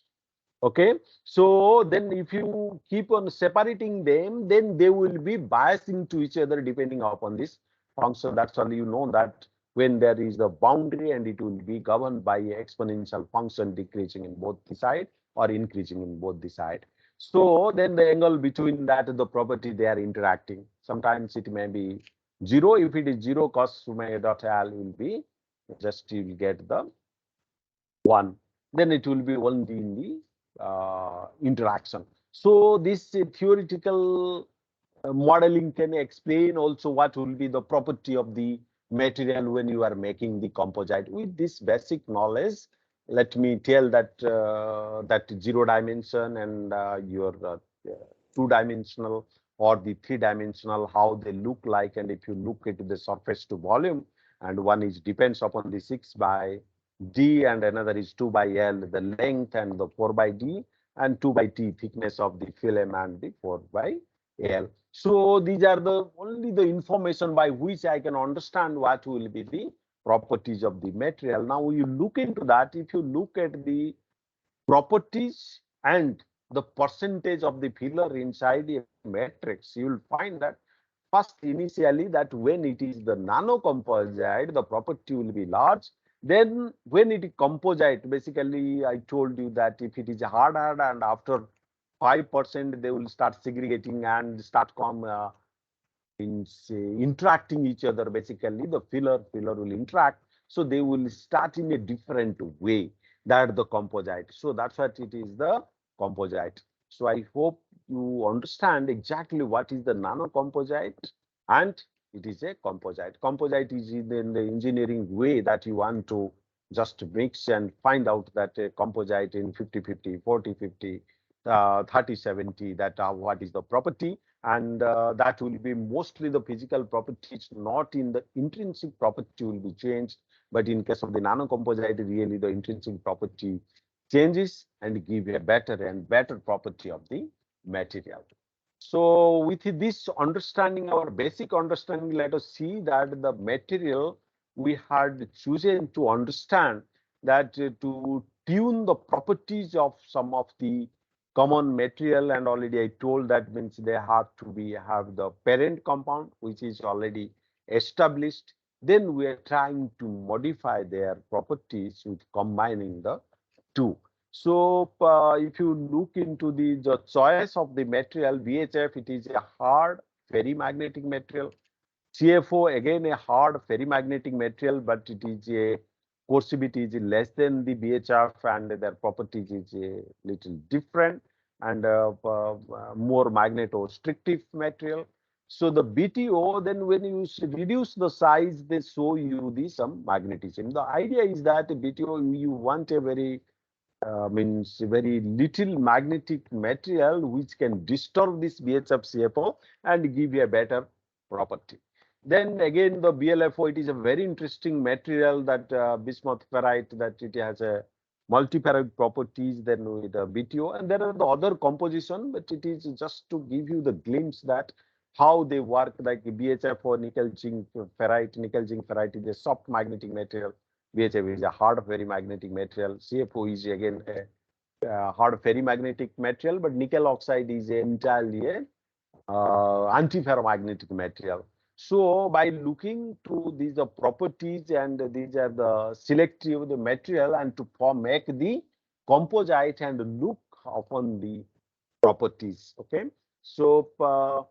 Okay, so then if you keep on separating them, then they will be biasing to each other depending upon this function. That's all you know, that when there is the boundary, and it will be governed by exponential function decreasing in both the side or increasing in both the side. So then the angle between that, the property they are interacting, sometimes it may be 0. If it is 0, cos omega dot L will be just, you will get the 1. Then it will be only in the interaction. So this theoretical modeling can explain also what will be the property of the material when you are making the composite. With this basic knowledge, let me tell that that 0 dimension and your 2-dimensional or the 3-dimensional, how they look like. And if you look at the surface to volume, and one is depends upon the 6 by D and another is 2 by L, the length, and the 4 by D, and 2 by T, thickness of the film, and the 4 by L. So these are the only the information by which I can understand what will be the properties of the material. Now you look into that. If you look at the properties and the percentage of the filler inside the matrix, you will find that first initially that when it is the nano composite, the property will be large. Then when it is composite, basically I told you that if it is hard and after 5% they will start segregating and start in interacting each other. Basically the filler will interact, so they will start in a different way, that the composite. So that's what it is, the composite. So I hope you understand exactly what is the nano composite, and it is a composite. Composite is in the engineering way that you want to just mix and find out that a composite in 50-50, 40-50, 30-70, that what is the property. And that will be mostly the physical properties, not in the intrinsic property will be changed. But in case of the nano composite, really the intrinsic property changes and give a better and better property of the material. So with this understanding, our basic understanding, let us see that the material we had chosen to understand that to tune the properties of some of the common material, and already I told that means they have to be have the parent compound which is already established. Then we are trying to modify their properties with combining the two. So if you look into the choice of the material, VHF, it is a hard ferrimagnetic material. CFO, again a hard ferrimagnetic material, but it is a coercivity is less than the BHF, and their properties is a little different, and more magneto-restrictive material. So the BTO, then when you reduce the size, they show you the some magnetism. The idea is that BTO, you want a very means very little magnetic material which can disturb this BHF CFO and give you a better property. Then again, the BLFO, it is a very interesting material, that bismuth ferrite, that it has a multiferrite properties than with the BTO, and there are the other composition, but it is just to give you the glimpse that how they work, like BHFO, nickel zinc ferrite. Nickel zinc ferrite is a soft magnetic material. BHF is a hard ferrimagnetic material. CFO is again a hard ferrimagnetic material, but nickel oxide is entirely a antiferromagnetic material. So by looking to these properties, and these are the selective the material, and to make the composite and look upon the properties. Okay, so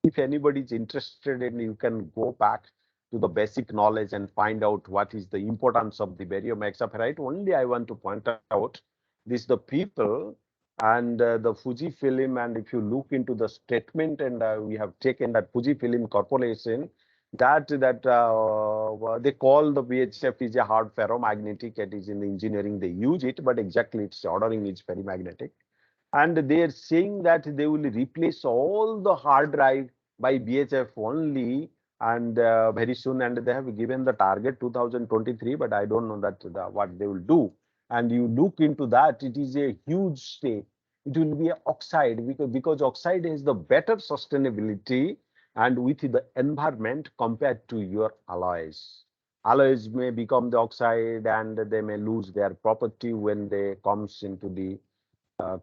if anybody is interested in, you can go back to the basic knowledge and find out what is the importance of the barium hexaferrite. Only I want to point out this: the people and the Fujifilm, and if you look into the statement, and we have taken that Fujifilm Corporation, that they call the VHF is a hard ferromagnetic. It is in the engineering they use it, but exactly its ordering is ferrimagnetic. And they are saying that they will replace all the hard drive by BHF only, and very soon, and they have given the target 2023, but I don't know that what they will do. And you look into that, it is a huge step. It will be a oxide, because oxide has the better sustainability and with the environment compared to your alloys. Alloys may become the oxide, and they may lose their property when they comes into the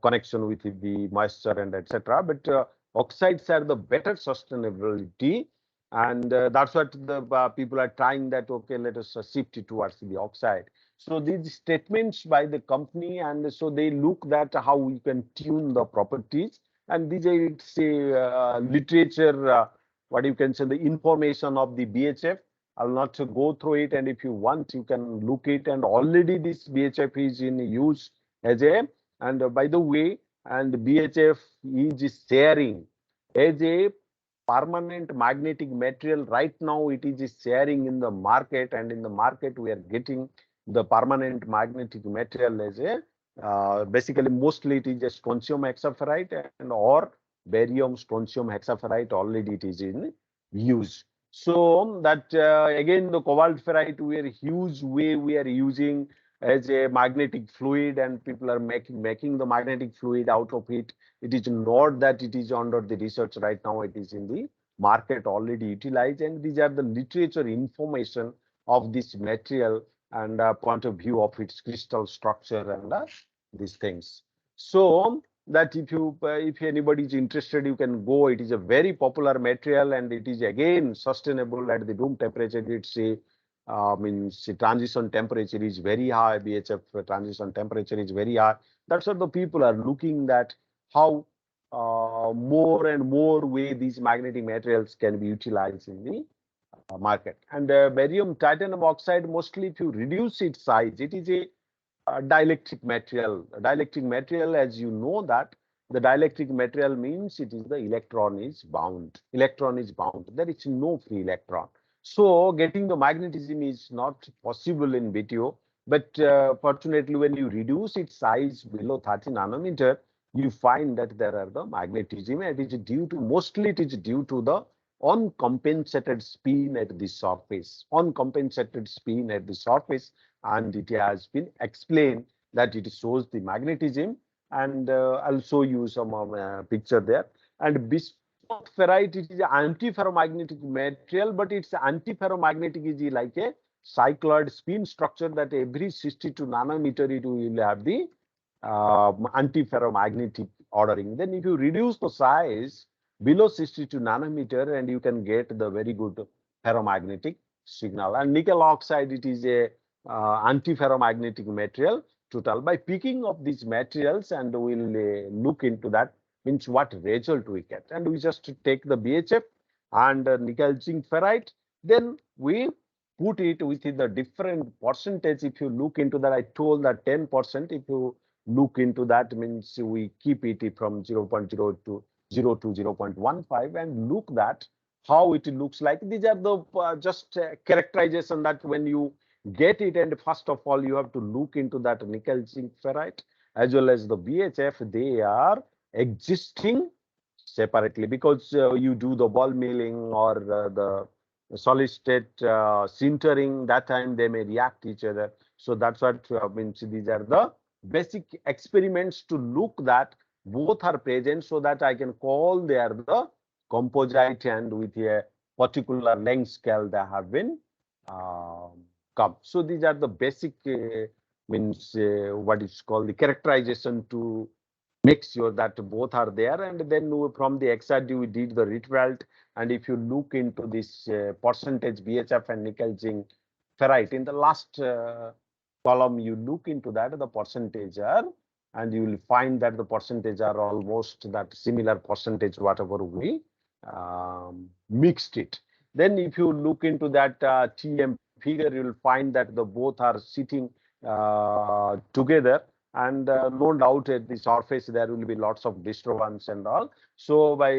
connection with the moisture and etc. But oxides are the better sustainability, and that's what the people are trying, that okay, let us shift it towards the oxide. So these statements by the company, and so they look that how we can tune the properties, and these are, it's a literature, what you can say, the information of the BHF. I'll not go through it, and if you want, you can look it, and already this BHF is in use as a, and by the way, and BHF is sharing as a permanent magnetic material. Right now, it is sharing in the market, and in the market, we are getting the permanent magnetic material as a basically mostly it is a strontium hexaferrite and or barium strontium hexaferrite. Already it is in use. So that again, the cobalt ferrite, we are huge way we are using as a magnetic fluid, and people are making the magnetic fluid out of it. It is not that it is under the research right now, it is in the market already utilized, and these are the literature information of this material, and point of view of its crystal structure, and these things. So that if anybody is interested, you can go. It is a very popular material, and it is again sustainable at the room temperature. It's a means transition temperature is very high. BHF transition temperature is very high. That's what the people are looking at, how more and more way these magnetic materials can be utilized in the market. And barium titanium oxide, mostly if you reduce its size, it is a dielectric material. A dielectric material, as you know, that the dielectric material means it is the electron is bound. Electron is bound. There is no free electron. So getting the magnetism is not possible in BTO. But fortunately, when you reduce its size below 30 nanometer, you find that there are the magnetism. It is due to, mostly it is due to the uncompensated spin at the surface. Uncompensated spin at the surface, and it has been explained that it shows the magnetism, and I'll show you some picture there. And bismuth ferrite, it is an antiferromagnetic material, but its antiferromagnetic is like a cycloid spin structure, that every 62 nanometer it will have the antiferromagnetic ordering. Then if you reduce the size below 62 nanometer, and you can get the very good ferromagnetic signal. And nickel oxide, it is a antiferromagnetic material total. By picking up these materials, and we'll look into that, means what result we get. And we just take the BHF and nickel zinc ferrite, then we put it within the different percentage. If you look into that, I told that 10%. If you look into that, means we keep it from 0.0 to 0 to 0.15 and look that how it looks like. These are the just characterization that when you get it, and first of all you have to look into that nickel zinc ferrite as well as the BHF. They are existing separately because you do the ball milling or the solid state sintering. That time they may react each other. So that's what means. These are the basic experiments to look that both are present, so that I can call they are the composite and with a particular length scale they have been come. So these are the basic means what is called the characterization to make sure that both are there. And then from the XRD we did the Rietveld. And if you look into this percentage BHF and nickel zinc ferrite in the last column, you look into that the percentage are, and you will find that the percentage are almost that similar percentage whatever we mixed it. Then if you look into that TM figure, you will find that the both are sitting together, and no doubt at the surface there will be lots of disturbance and all. So by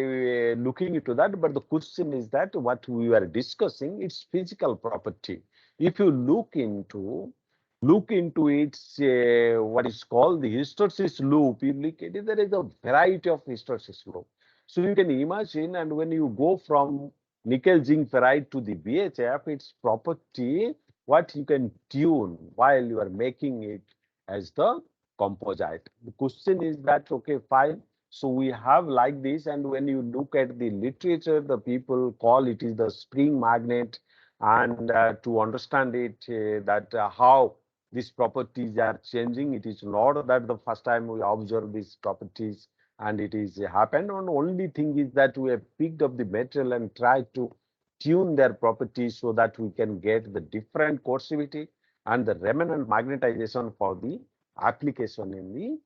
looking into that, but the question is that what we were discussing, its physical property. If you look into its what is called the hysteresis loop, you look at it, there is a variety of hysteresis loop. So you can imagine, and when you go from nickel zinc ferrite to the BHF, its property, what you can tune while you are making it as the composite. The question is that, okay, fine. So we have like this, and when you look at the literature, the people call it is the spring magnet. And to understand it, that how these properties are changing, it is not that the first time we observe these properties and it is happened. And only thing is that we have picked up the material and tried to tune their properties so that we can get the different coercivity and the remnant magnetization for the application in the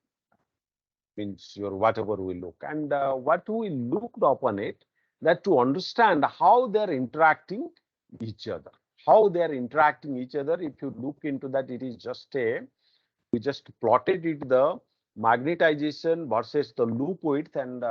means your whatever we look. And what we looked upon it, that to understand how they're interacting each other, how they're interacting each other. If you look into that, it is just a, we just plotted it the magnetization versus the loop width, and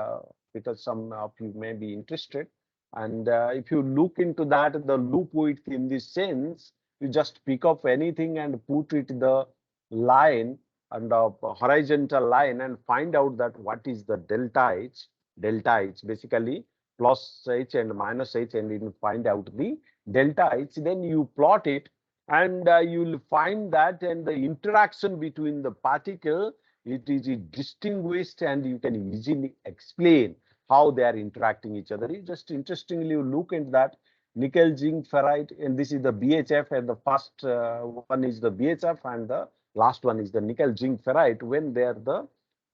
because some of you may be interested. And if you look into that, the loop width in this sense, you just pick up anything and put it the line and a horizontal line and find out that what is the delta H basically plus H and minus H, and you find out the delta H. Then you plot it, and you will find that, and the interaction between the particle, it is distinguished, and you can easily explain how they are interacting each other. You just interestingly look at that nickel zinc ferrite, and this is the BHF, and the first one is the BHF, and the last one is the nickel zinc ferrite. When they are the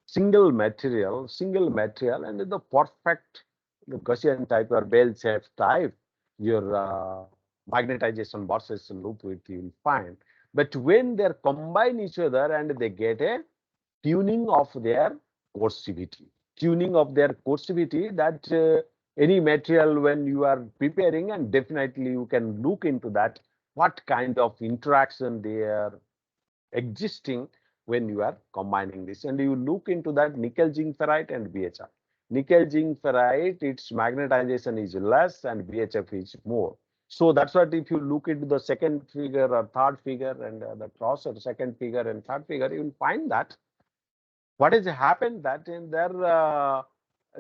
single material, and the perfect the Gaussian type or bell-shaped type, your magnetization versus loop width you will find. But when they combine each other and they get a tuning of their coercivity, that any material when you are preparing, and definitely you can look into that, what kind of interaction they are existing when you are combining this. And you look into that nickel zinc ferrite and BHF. Nickel zinc ferrite, its magnetization is less and BHF is more. So that's what if you look into the second figure or third figure, and the cross of the second figure and third figure, you will find that what has happened that in their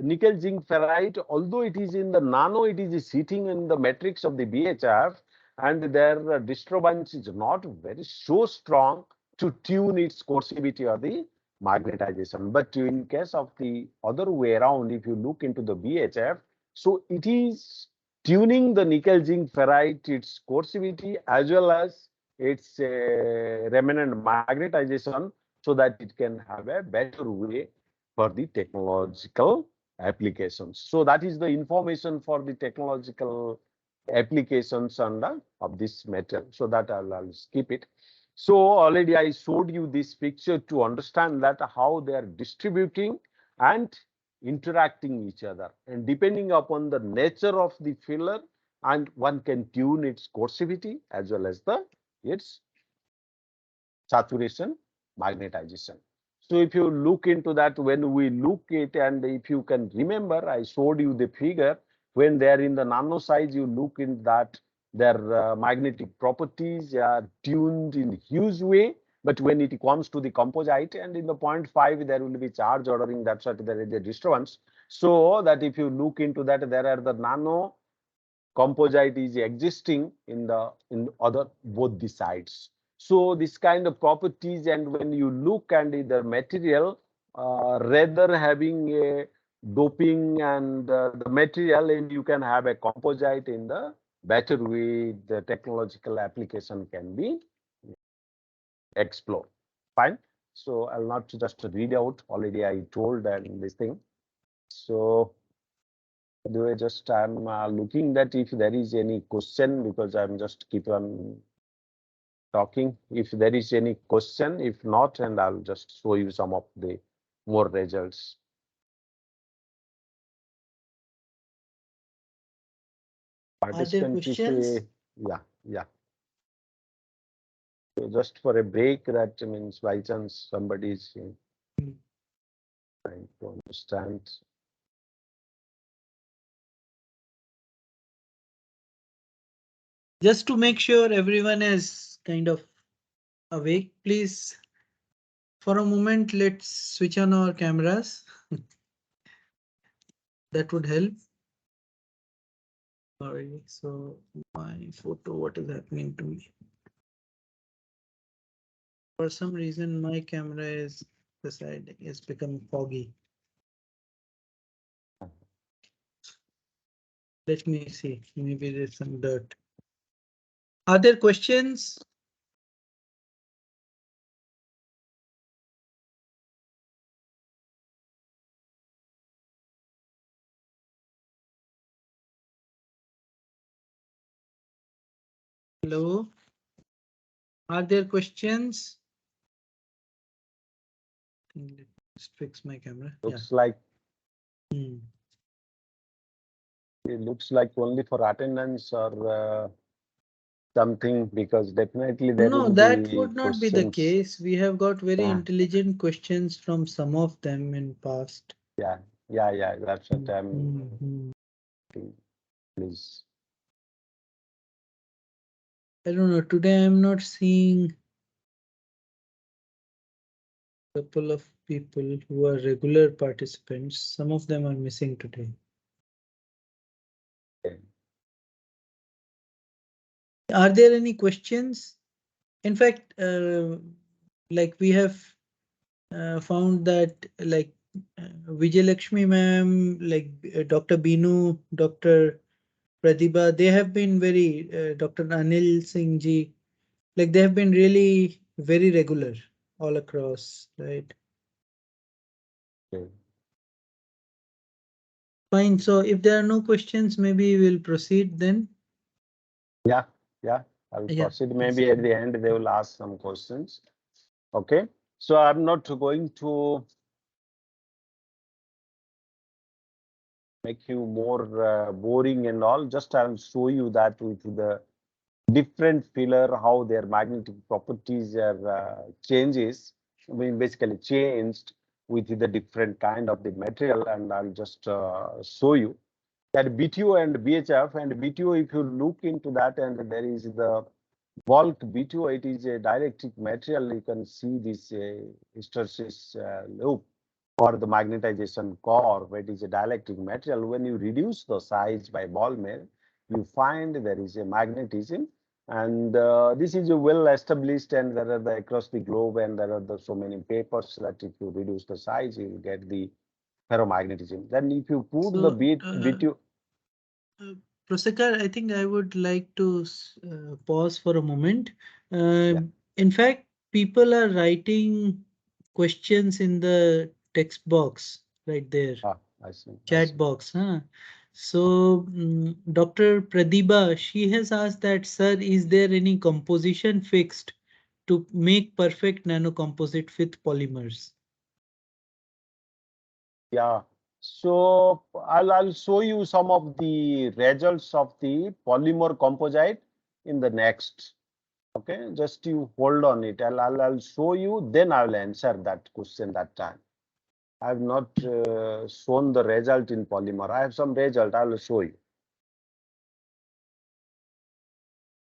nickel zinc ferrite, although it is in the nano, it is sitting in the matrix of the BHF, and their disturbance is not very so strong to tune its coercivity or the magnetization. But in case of the other way around, if you look into the BHF, so it is tuning the nickel zinc ferrite, its coercivity as well as its remnant magnetization so that it can have a better way for the technological applications. So that is the information for the technological applications under of this metal. So that I'll skip it. So already I showed you this picture to understand that how they are distributing and interacting each other, and depending upon the nature of the filler, and one can tune its coercivity as well as the its saturation magnetization. So if you look into that, when we look it, and if you can remember, I showed you the figure when they are in the nano size, you look in that their magnetic properties are tuned in huge way. But when it comes to the composite and in the 0.5, there will be charge ordering. That's what there is a disturbance. So that if you look into that, there are the nano composite is existing in other both the sides. So this kind of properties, and when you look and the material rather having a doping and the material, and you can have a composite in the better way, the technological application can be explored. Fine. So I'll not just read out, already I told and this thing. So anyway, just I'm looking that if there is any question, because I'm just keep on talking. If there is any question, if not, and I'll just show you some of the more results. Are there Participant, if questions? yeah. So just for a break, that means by chance somebody is trying to understand. Just to make sure everyone is kind of awake, please, for a moment, let's switch on our cameras. That would help. Sorry, so my photo, what is happening to me? For some reason, my camera is deciding it's become foggy. Let me see, maybe there's some dirt. Are there questions? Hello? Are there questions? Let's fix my camera. Looks like Hmm. it looks like only for attendance or something, because definitely there No, will that be would not be the questions. case. We have got very Yeah. intelligent questions from some of them in past. Yeah. That's what I'm. Mhm. Please. I don't know. Today I'm not seeing a couple of people who are regular participants. Some of them are missing today. Okay. Are there any questions? In fact, like we have found that like Vijay Lakshmi ma'am, like Dr. Binu, Dr. Pratibha, they have been very, Dr. Anil Singh ji, like they have been really very regular all across, right? Okay. Fine. So if there are no questions, maybe we'll proceed then. Yeah. I'll Yeah. proceed. Maybe at the end they will ask some questions. Okay. So I'm not going to make you more boring and all. Just I'll show you that with the different filler, how their magnetic properties are changes. I mean, basically changed with the different kind of the material, and I'll just show you that BTO and BHF. And BTO, if you look into that, and there is the bulk BTO, it is a dielectric material. You can see this hysteresis loop for the magnetization core, where it is a dielectric material. When you reduce the size by ball mill, you find there is a magnetism, and this is a well established, and there are the across the globe, and there are so many papers that if you reduce the size, you will get the ferromagnetism. Then if you put the So, BTO, Prosekar, I think I would like to pause for a moment. yeah. In fact, people are writing questions in the text box right there, I see. chat box. Huh? So Dr. Pradibha, she has asked that, sir, is there any composition fixed to make perfect nanocomposite with polymers? Yeah. So I'll show you some of the results of the polymer composite in the next. Okay, just you hold on it. I'll show you. Then I will answer that question that time. I have not shown the result in polymer. I have some result. I will show you.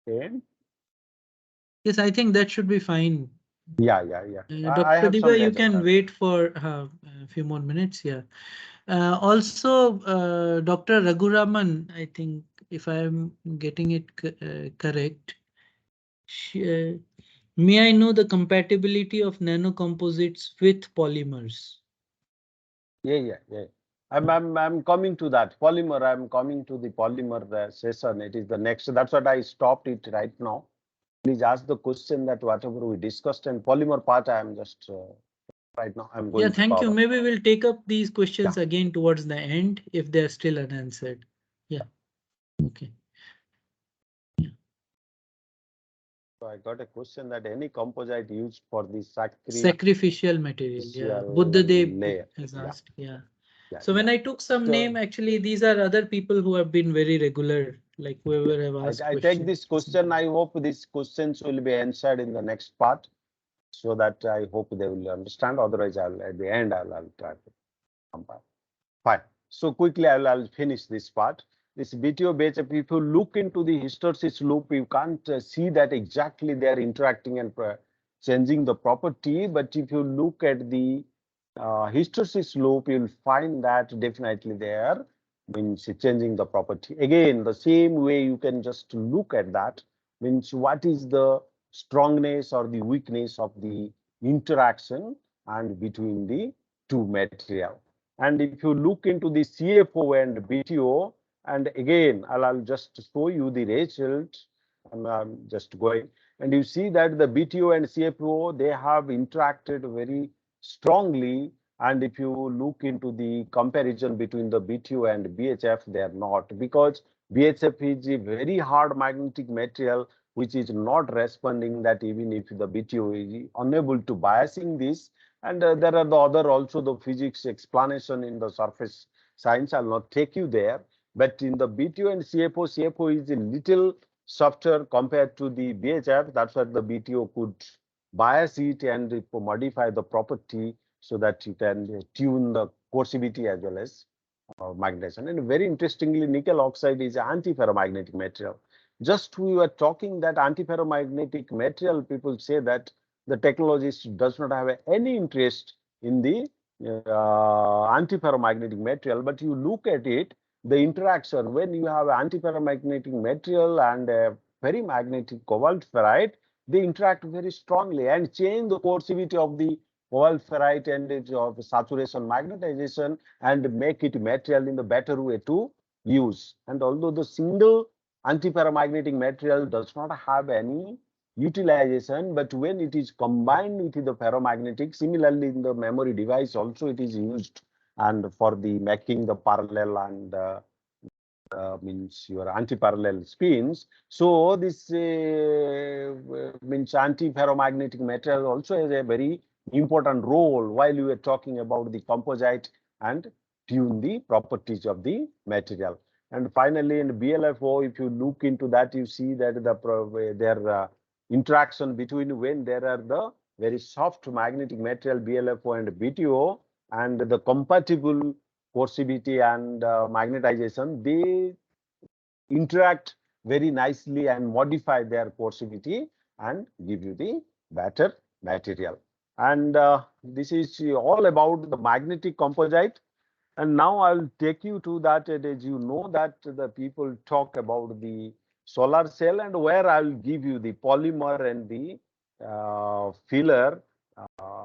Okay. Yes, I think that should be fine. Yeah. I Dr. have some Pradibha, you result. can wait for a few more minutes. Yeah. Also, Dr. Raghuraman, I think, if I am getting it correct, she, may I know the compatibility of nanocomposites with polymers? Yeah. I'm coming to that polymer. I'm coming to the polymer session. It is the next. That's what I stopped it right now. Please ask the question that whatever we discussed and polymer part, I am just right now I'm Yeah, going to thank you. cover. Maybe we'll take up these Yeah. questions again towards the end if they're still unanswered. Yeah. Okay. So I got a question that any composite used for the sacrificial Sacrificial material. Yeah. Buddhadev layer. has Yeah. asked. Yeah. Yeah. So when I took some So name, actually, these are other people who have been very regular, like whoever have asked I take questions. this question. I hope these questions will be answered in the next part, so that I hope they will understand. Otherwise, I'll at the end I'll try to compile. Fine. So quickly, I'll finish this part. This BTO batch, if you look into the hysteresis loop, you can't see that exactly they are interacting and changing the property. But if you look at the hysteresis loop, you'll find that definitely they are means changing the property. Again, the same way you can just look at that means what is the strongness or the weakness of the interaction and between the two material. And if you look into the CFO and BTO, and again, I'll just show you the result. I'm just going, and you see that the BTO and CFO, they have interacted very strongly. And if you look into the comparison between the BTO and BHF, they are not, because BHF is a very hard magnetic material which is not responding, that even if the BTO is unable to biasing this. And there are the other also the physics explanation in the surface science. I'll not take you there. But in the BTO and CFO, CFO is a little softer compared to the BHF. That's why the BTO could bias it and modify the property so that you can tune the coercivity as well as magnetization. And very interestingly, nickel oxide is an antiferromagnetic material. Just we were talking that antiferromagnetic material, people say that the technologist does not have any interest in the antiferromagnetic material, but you look at it, the interaction when you have antiferromagnetic material and ferrimagnetic cobalt ferrite, they interact very strongly and change the coercivity of the cobalt ferrite and of saturation magnetization and make it material in the better way to use. And although the single antiferromagnetic material does not have any utilization, but when it is combined with the ferromagnetic, similarly in the memory device also it is used, and for the making the parallel and means your anti-parallel spins. So this means anti-ferromagnetic material also has a very important role while you are talking about the composite and tune the properties of the material. And finally, in BLFO, if you look into that, you see that their interaction between when there are the very soft magnetic material BLFO and BTO and the compatible coercivity and magnetization, they interact very nicely and modify their coercivity and give you the better material. And this is all about the magnetic composite. And now I'll take you to that, as you know that the people talk about the solar cell, and where I'll give you the polymer and the filler,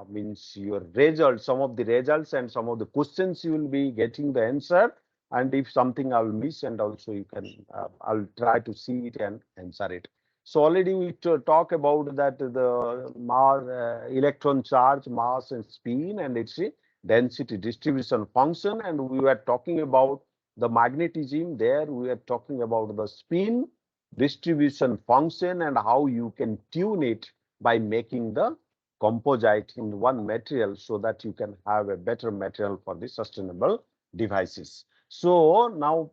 means your results, some of the results and some of the questions you will be getting the answer. And if something I will miss, and also you can, I'll try to see it and answer it. So already we talk about that the mass, electron charge, mass and spin and its density distribution function. And we were talking about the magnetism there. We are talking about the spin distribution function and how you can tune it by making the composite in one material so that you can have a better material for the sustainable devices. So now,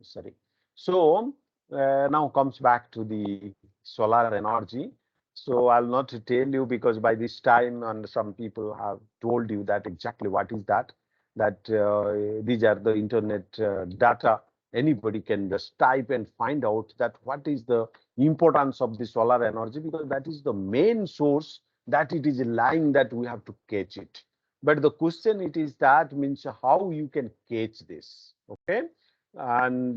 sorry. So now comes back to the solar energy. So I'll not tell you because by this time and some people have told you that exactly what is that, these are the internet data. Anybody can just type and find out that what is the importance of the solar energy, because that is the main source that it is lying that we have to catch it. But the question it is that means how you can catch this, okay? And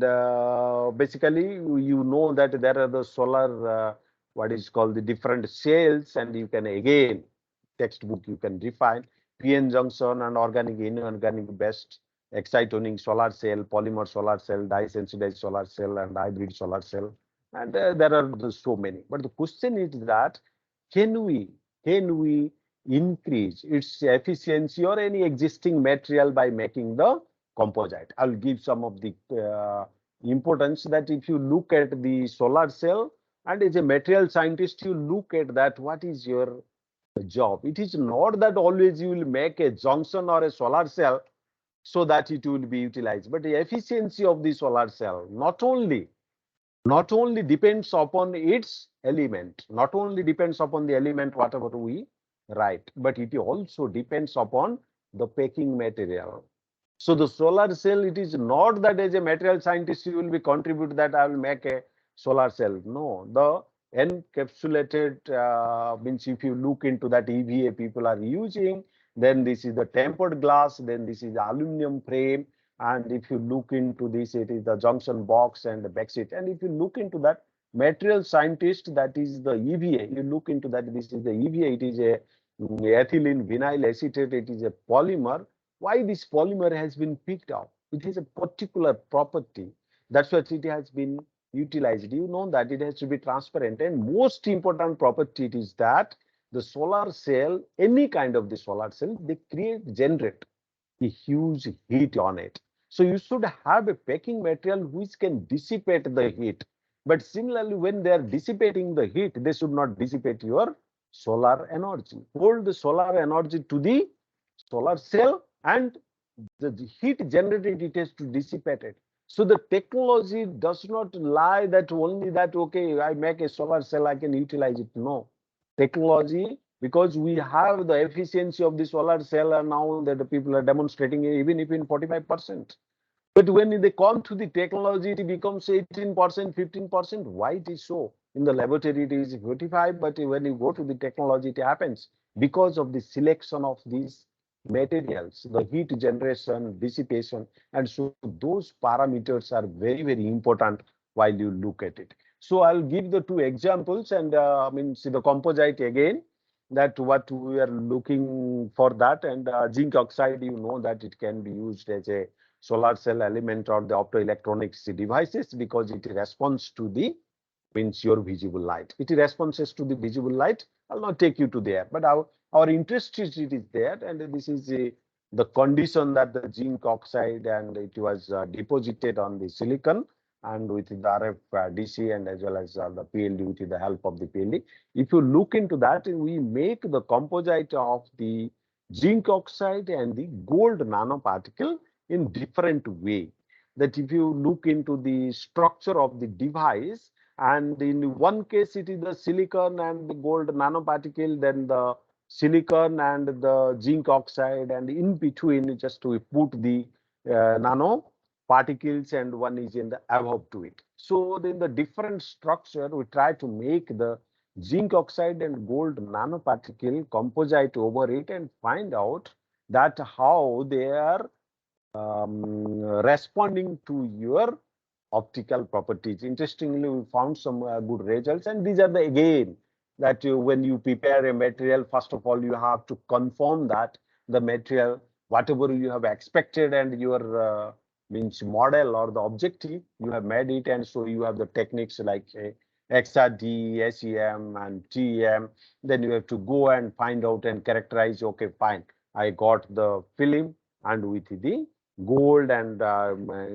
basically you know that there are the solar what is called the different cells, and you can again textbook you can define PN junction and organic inorganic based excitonic solar cell, polymer solar cell, dye sensitized solar cell and hybrid solar cell, and there are so many. But the question is that can we increase its efficiency or any existing material by making the composite? I'll give some of the importance that if you look at the solar cell and as a material scientist, you look at that, what is your job? It is not that always you will make a junction or a solar cell so that it will be utilized, but the efficiency of the solar cell not only depends upon its element, not only depends upon the element whatever we write, but it also depends upon the packing material. So the solar cell, it is not that as a material scientist you will be contribute that I will make a solar cell. No, the encapsulated means if you look into that EVA people are using, then this is the tempered glass, then this is the aluminum frame, and if you look into this, it is the junction box and the backseat. And if you look into that material scientist, that is the EVA, you look into that, this is the EVA, it is a ethylene vinyl acetate, it is a polymer. Why this polymer has been picked up? It has a particular property. That's what it has been utilized. You know that it has to be transparent. And most important property it is that the solar cell, any kind of the solar cell, they generate a huge heat on it. So you should have a packing material which can dissipate the heat. But similarly, when they are dissipating the heat, they should not dissipate your solar energy. Hold the solar energy to the solar cell, and the heat generated it has to dissipate it. So the technology does not lie that only that okay, I make a solar cell, I can utilize it. No, technology, because we have the efficiency of the solar cell, and now that the people are demonstrating even if in 45%. But when they come to the technology, it becomes 18%, 15%. Why it is so? In the laboratory, it is 45, but when you go to the technology, it happens because of the selection of these materials, the heat generation, dissipation, and so those parameters are very, very important while you look at it. So I'll give the two examples, and I mean, see the composite again, that what we are looking for that, and zinc oxide, you know that it can be used as a solar cell element or the optoelectronics devices because it responds to the means your visible light. It responds to the visible light. I'll not take you to there, but our interest is it is there, and this is the condition that the zinc oxide and it was deposited on the silicon and with the RF DC and as well as the PLD with the help of the PLD. If you look into that, we make the composite of the zinc oxide and the gold nanoparticle in different way. That if you look into the structure of the device, and in one case it is the silicon and the gold nanoparticle, then the silicon and the zinc oxide, and in between just to put the nano particles, and one is in the above to it. So in the different structure, we try to make the zinc oxide and gold nanoparticle composite over it and find out that how they are responding to your optical properties. Interestingly, we found some good results, and these are the again that when you prepare a material, first of all you have to confirm that the material whatever you have expected and your means model or the objective you have made it, and so you have the techniques like XRD, SEM, and TEM. Then you have to go and find out and characterize. Okay, fine. I got the film and with the gold and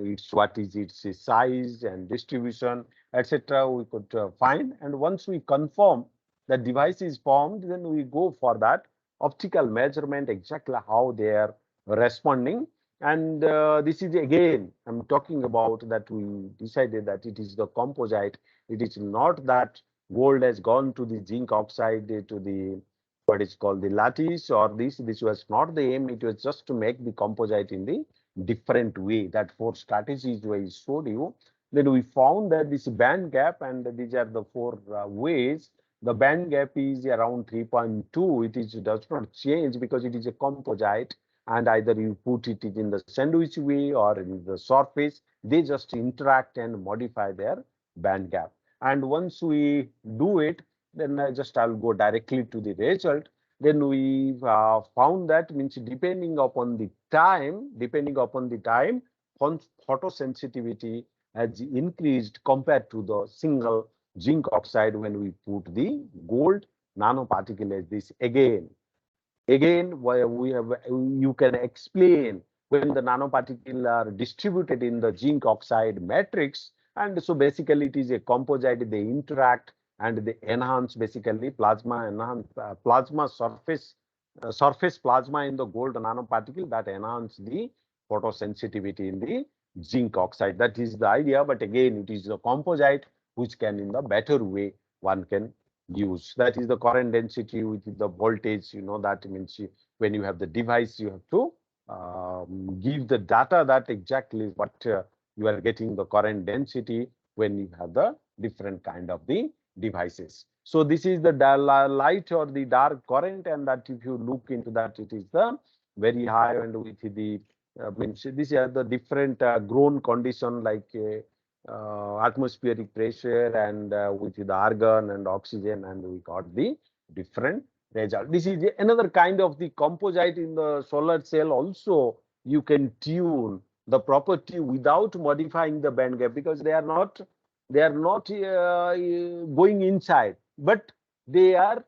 its what is its size and distribution, etc. We could find. And once we confirm the device is formed, then we go for that optical measurement exactly how they are responding. And this is again, I'm talking about that we decided that it is the composite. It is not that gold has gone to the zinc oxide to the what is called the lattice or this. This was not the aim. It was just to make the composite in the different way. That four strategies I showed you. Then we found that this band gap, and these are the four ways. The band gap is around 3.2. It is does not change because it is a composite, and either you put it in the sandwich way or in the surface, they just interact and modify their band gap. And once we do it, then I'll go directly to the result. Then we found that means depending upon the time, photosensitivity has increased compared to the single zinc oxide when we put the gold nanoparticle as this. Again, we have you can explain when the nanoparticles are distributed in the zinc oxide matrix, and so basically it is a composite. They interact and they enhance basically plasma enhance plasma surface plasma in the gold nanoparticle that enhance the photosensitivity in the zinc oxide. That is the idea, but again it is a composite which can in the better way one can use. That is the current density with the voltage. You know that means when you have the device, you have to give the data that exactly what you are getting the current density when you have the different kind of the devices. So this is the light or the dark current, and that if you look into that, it is the very high, and with the means these are the different grown condition like atmospheric pressure and with the argon and oxygen, and we got the different result. This is another kind of the composite in the solar cell. Also, you can tune the property without modifying the band gap because they are not going inside, but they are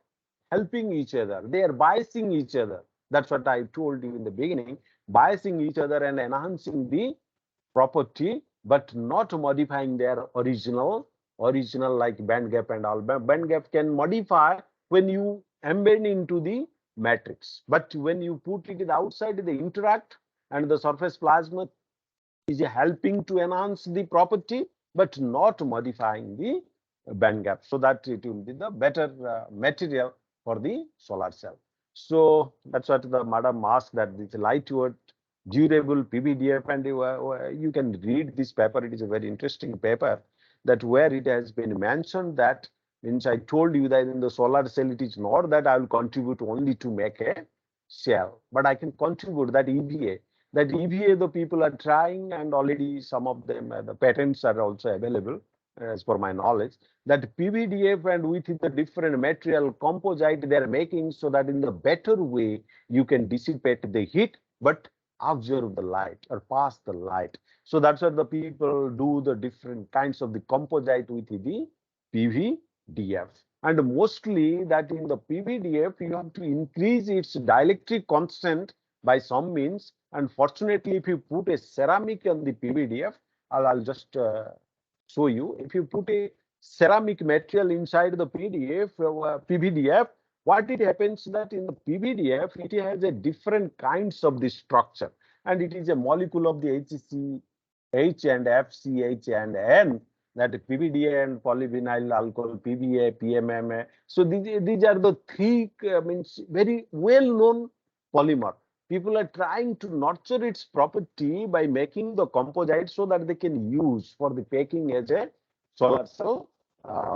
helping each other. They are biasing each other. That's what I told you in the beginning, biasing each other and enhancing the property, but not modifying their original like band gap and all. Band gap can modify when you embed into the matrix, but when you put it outside, they interact, and the surface plasma is helping to enhance the property, but not modifying the band gap, so that it will be the better material for the solar cell. So that's what the madam asked, that this lightweight durable PVDF, and you can read this paper. It is a very interesting paper, that where it has been mentioned that means I told you that in the solar cell, it is not that I will contribute only to make a cell, but I can contribute that EVA. That EVA the people are trying, and already some of them, the patents are also available as per my knowledge, that PVDF and with the different material composite they are making, so that in the better way you can dissipate the heat, but observe the light or pass the light. So that's what the people do the different kinds of the composite with the PVDF. And mostly that in the PVDF, you have to increase its dielectric constant by some means. And fortunately, if you put a ceramic on the PVDF, I'll just show you. If you put a ceramic material inside the PVDF, what it happens that in the PVDF, it has a different kinds of the structure, and it is a molecule of the HC, H and F, CH and N, that PVDA and polyvinyl alcohol, PVA, PMMA. So these are the three means very well known polymer. People are trying to nurture its property by making the composite so that they can use for the packing as a solar cell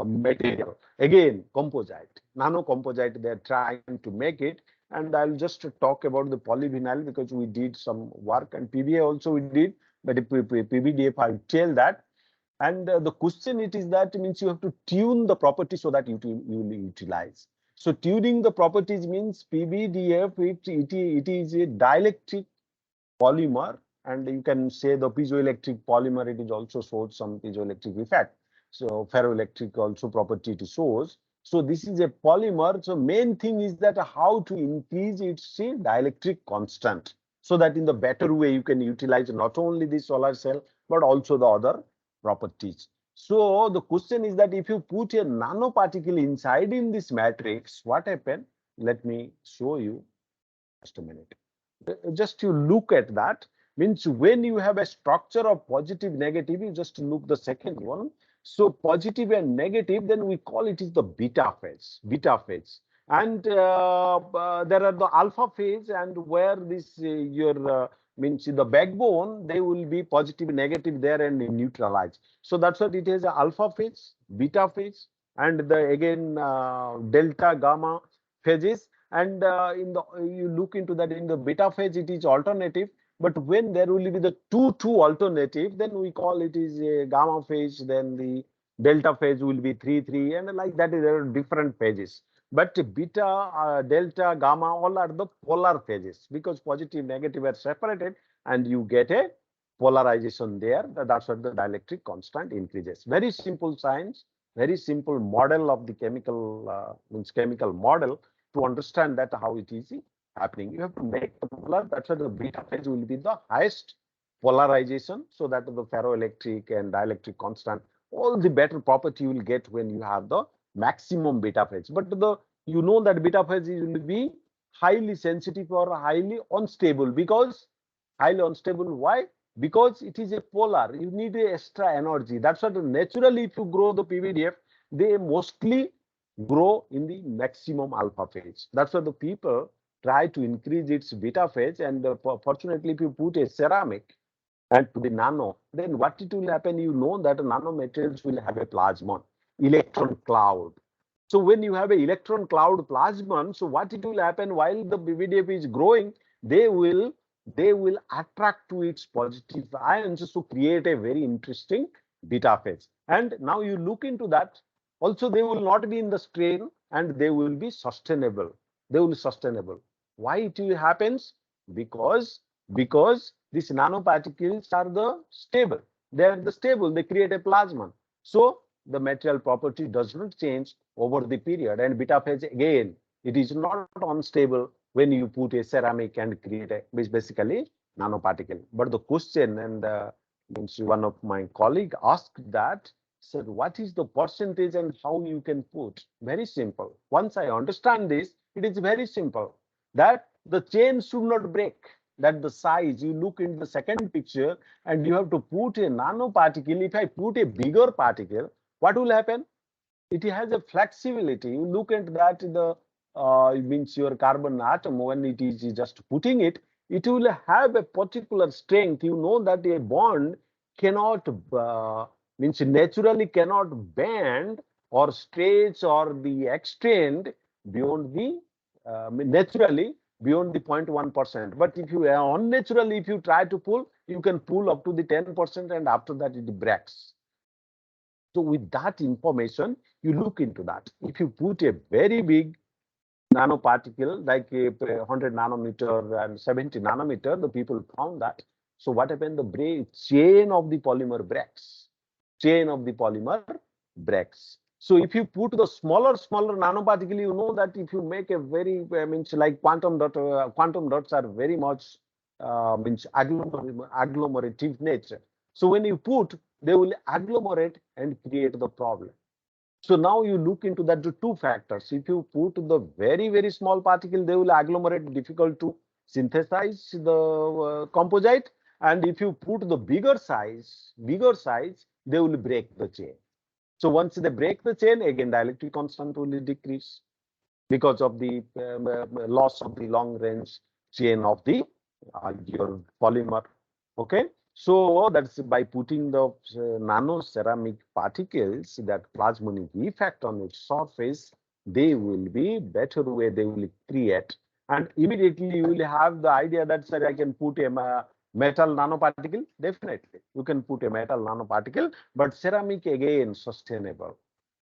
material. Again, composite, nano composite, they are trying to make it. And I'll just talk about the polyvinyl because we did some work, and PVA also we did, but PVDF I'll tell that. And the question it is that means you have to tune the property so that you will utilize. So tuning the properties means PVDF, it is a dielectric polymer, and you can say the piezoelectric polymer, it is also shows some piezoelectric effect. So ferroelectric also property it shows. So this is a polymer. So main thing is that how to increase its dielectric constant, so that in the better way you can utilize not only the solar cell but also the other properties. So the question is that if you put a nanoparticle inside in this matrix, what happen? Let me show you. Just a minute. Just you look at that, means when you have a structure of positive negative, you just look the second one. So positive and negative, then we call it is the beta phase. And there are the alpha phase, and where this your means the backbone, they will be positive negative there and neutralized. So that's what it is, a alpha phase, beta phase, and the again delta gamma phases. And in the you look into that, in the beta phase it is alternative, but when there will be the two alternative, then we call it is a gamma phase, then the delta phase will be 3 3, and like that there are different phases. But beta, delta, gamma, all are the polar phases, because positive negative are separated and you get a polarization there. That's what the dielectric constant increases. Very simple science, very simple model of the chemical means chemical model to understand that how it is happening. You have to make the polar. That's why the beta phase will be the highest polarization, so that the ferroelectric and dielectric constant, all the better property you will get when you have the maximum beta phase. But the you know that beta phase will be highly sensitive or highly unstable, because highly unstable. Why? Because it is a polar. You need a extra energy. That's what naturally if you grow the PVDF, they mostly grow in the maximum alpha phase. That's why the people try to increase its beta phase. And fortunately, if you put a ceramic and to the nano, then what it will happen, you know that nanomaterials will have a plasmon, electron cloud. So when you have an electron cloud plasmon, so what it will happen while the BVDF is growing, they will attract to its positive ions to create a very interesting beta phase. And now you look into that. Also, they will not be in the strain and they will be sustainable. They will be sustainable. Why it will happens? Because these nanoparticles are the stable. They are the stable. They create a plasma. So the material property does not change over the period. And beta phase again, it is not unstable when you put a ceramic and create a basically nanoparticle. But the question, and one of my colleague asked that, said, what is the percentage and how you can put? Very simple. Once I understand this, it is very simple that the chain should not break. That the size, you look in the second picture and you have to put a nanoparticle. If I put a bigger particle, what will happen? It has a flexibility. You look at that, the means your carbon atom, when it is just putting it, it will have a particular strength. You know that a bond cannot means naturally cannot bend or stretch or the extend beyond the naturally beyond the 0.1%. But if you unnaturally, if you try to pull, you can pull up to the 10%, and after that it breaks. So with that information, you look into that. If you put a very big nanoparticle like a 100 nanometer and 70 nanometer, the people found that. So what happened? The chain of the polymer breaks. Chain of the polymer breaks. So if you put the smaller nanoparticle, you know that if you make a very means like quantum dots are very much means agglomerative nature. So when you put, they will agglomerate and create the problem. So now you look into that, the two factors. If you put the very small particle, they will agglomerate, difficult to synthesize the composite. And if you put the bigger size, they will break the chain. So once they break the chain, again dielectric constant will decrease because of the loss of the long range chain of the your polymer. Okay. So that's by putting the nano ceramic particles, that plasmonic effect on its surface, they will be better way they will create. And immediately you will have the idea that, sir, I can put a metal nanoparticle. Definitely, you can put a metal nanoparticle, but ceramic again sustainable.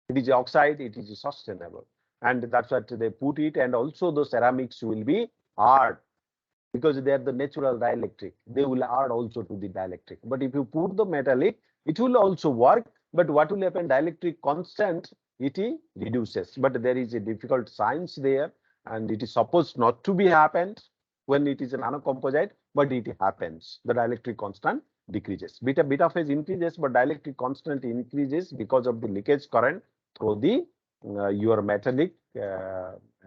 It is oxide, it is sustainable. And that's what they put it. And also the ceramics will be hard. because they are the natural dielectric. They will add also to the dielectric. But if you put the metallic, it will also work. But what will happen? Dielectric constant, it reduces. But there is a difficult science there, and it is supposed not to be happened when it is a nanocomposite, but it happens. The dielectric constant decreases. Beta phase increases, but dielectric constant increases because of the leakage current through the your metallic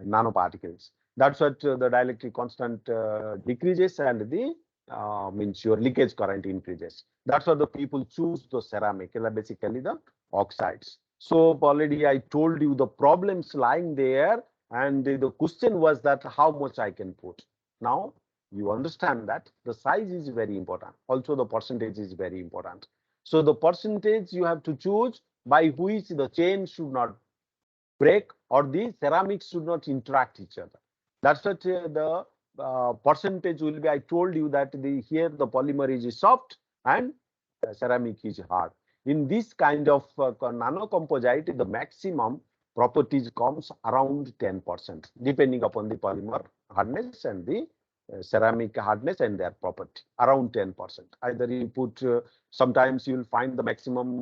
nanoparticles. That's what the dielectric constant decreases, and the means your leakage current increases. That's why the people choose the ceramic, basically the oxides. So already I told you the problems lying there, and the question was that how much I can put. Now you understand that the size is very important. Also the percentage is very important. So the percentage you have to choose by which the chain should not break or the ceramics should not interact each other. That's what the percentage will be. I told you that here the polymer is soft and ceramic is hard. In this kind of nanocomposite, the maximum properties comes around 10%, depending upon the polymer hardness and the ceramic hardness and their property, around 10%. Either you put, sometimes you will find the maximum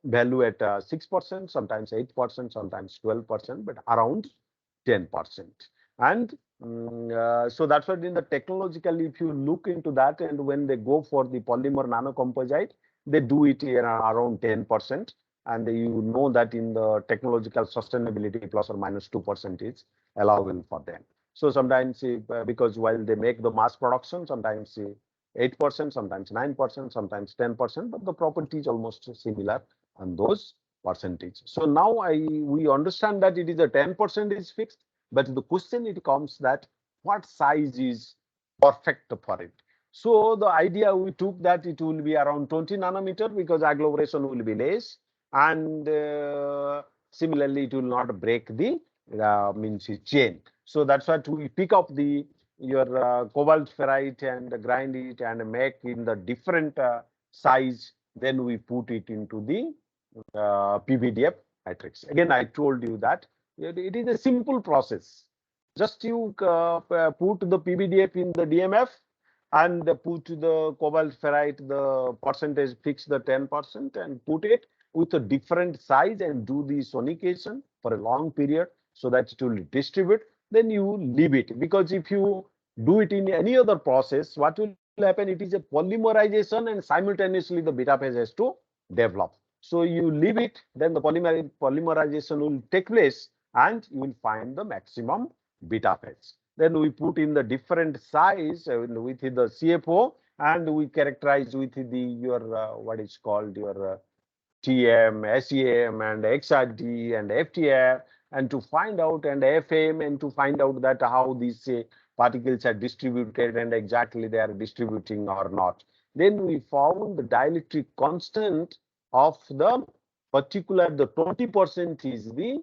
value at 6%, sometimes 8%, sometimes 12%, but around 10%. And so that's what in the technological, if you look into that, and when they go for the polymer nanocomposite, they do it around 10%. And you know that in the technological sustainability, plus or minus 2% is allowable for them. So sometimes because while they make the mass production, sometimes 8%, sometimes 9%, sometimes 10%, but the property is almost similar on those percentage. So now we understand that it is a 10% is fixed, but the question it comes that what size is perfect for it. So the idea we took that it will be around 20 nanometer because agglomeration will be less, and similarly it will not break the means chain. So that's what we pick up the your cobalt ferrite and grind it and make in the different size. Then we put it into the PVDF matrix. Again, I told you that it is a simple process. Just you put the PVDF in the DMF and put the cobalt ferrite, the percentage, fix the 10% and put it with a different size and do the sonication for a long period so that it will distribute. Then you leave it, because if you do it in any other process, what will happen? It is a polymerization and simultaneously the beta phase has to develop. So you leave it, then the polymerization will take place and you will find the maximum beta phase. Then we put in the different size with the CFO, and we characterize with the your what is called your TM, SEM, and XRD and FTR, and to find out, and FM, and to find out that how these particles are distributed and exactly they are distributing or not. Then we found the dielectric constant of the particular, the 20% is the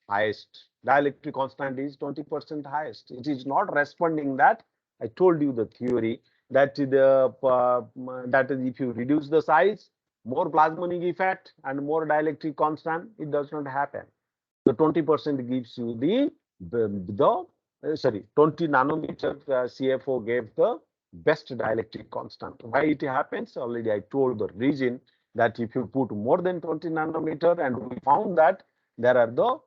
highest. Dielectric constant is 20% highest. It is not responding that. I told you the theory that that is if you reduce the size, more plasmonic effect and more dielectric constant, it does not happen. The 20% gives you sorry, 20 nanometer CFO gave the best dielectric constant. Why it happens? Already I told the reason that if you put more than 20 nanometer, and we found that there are the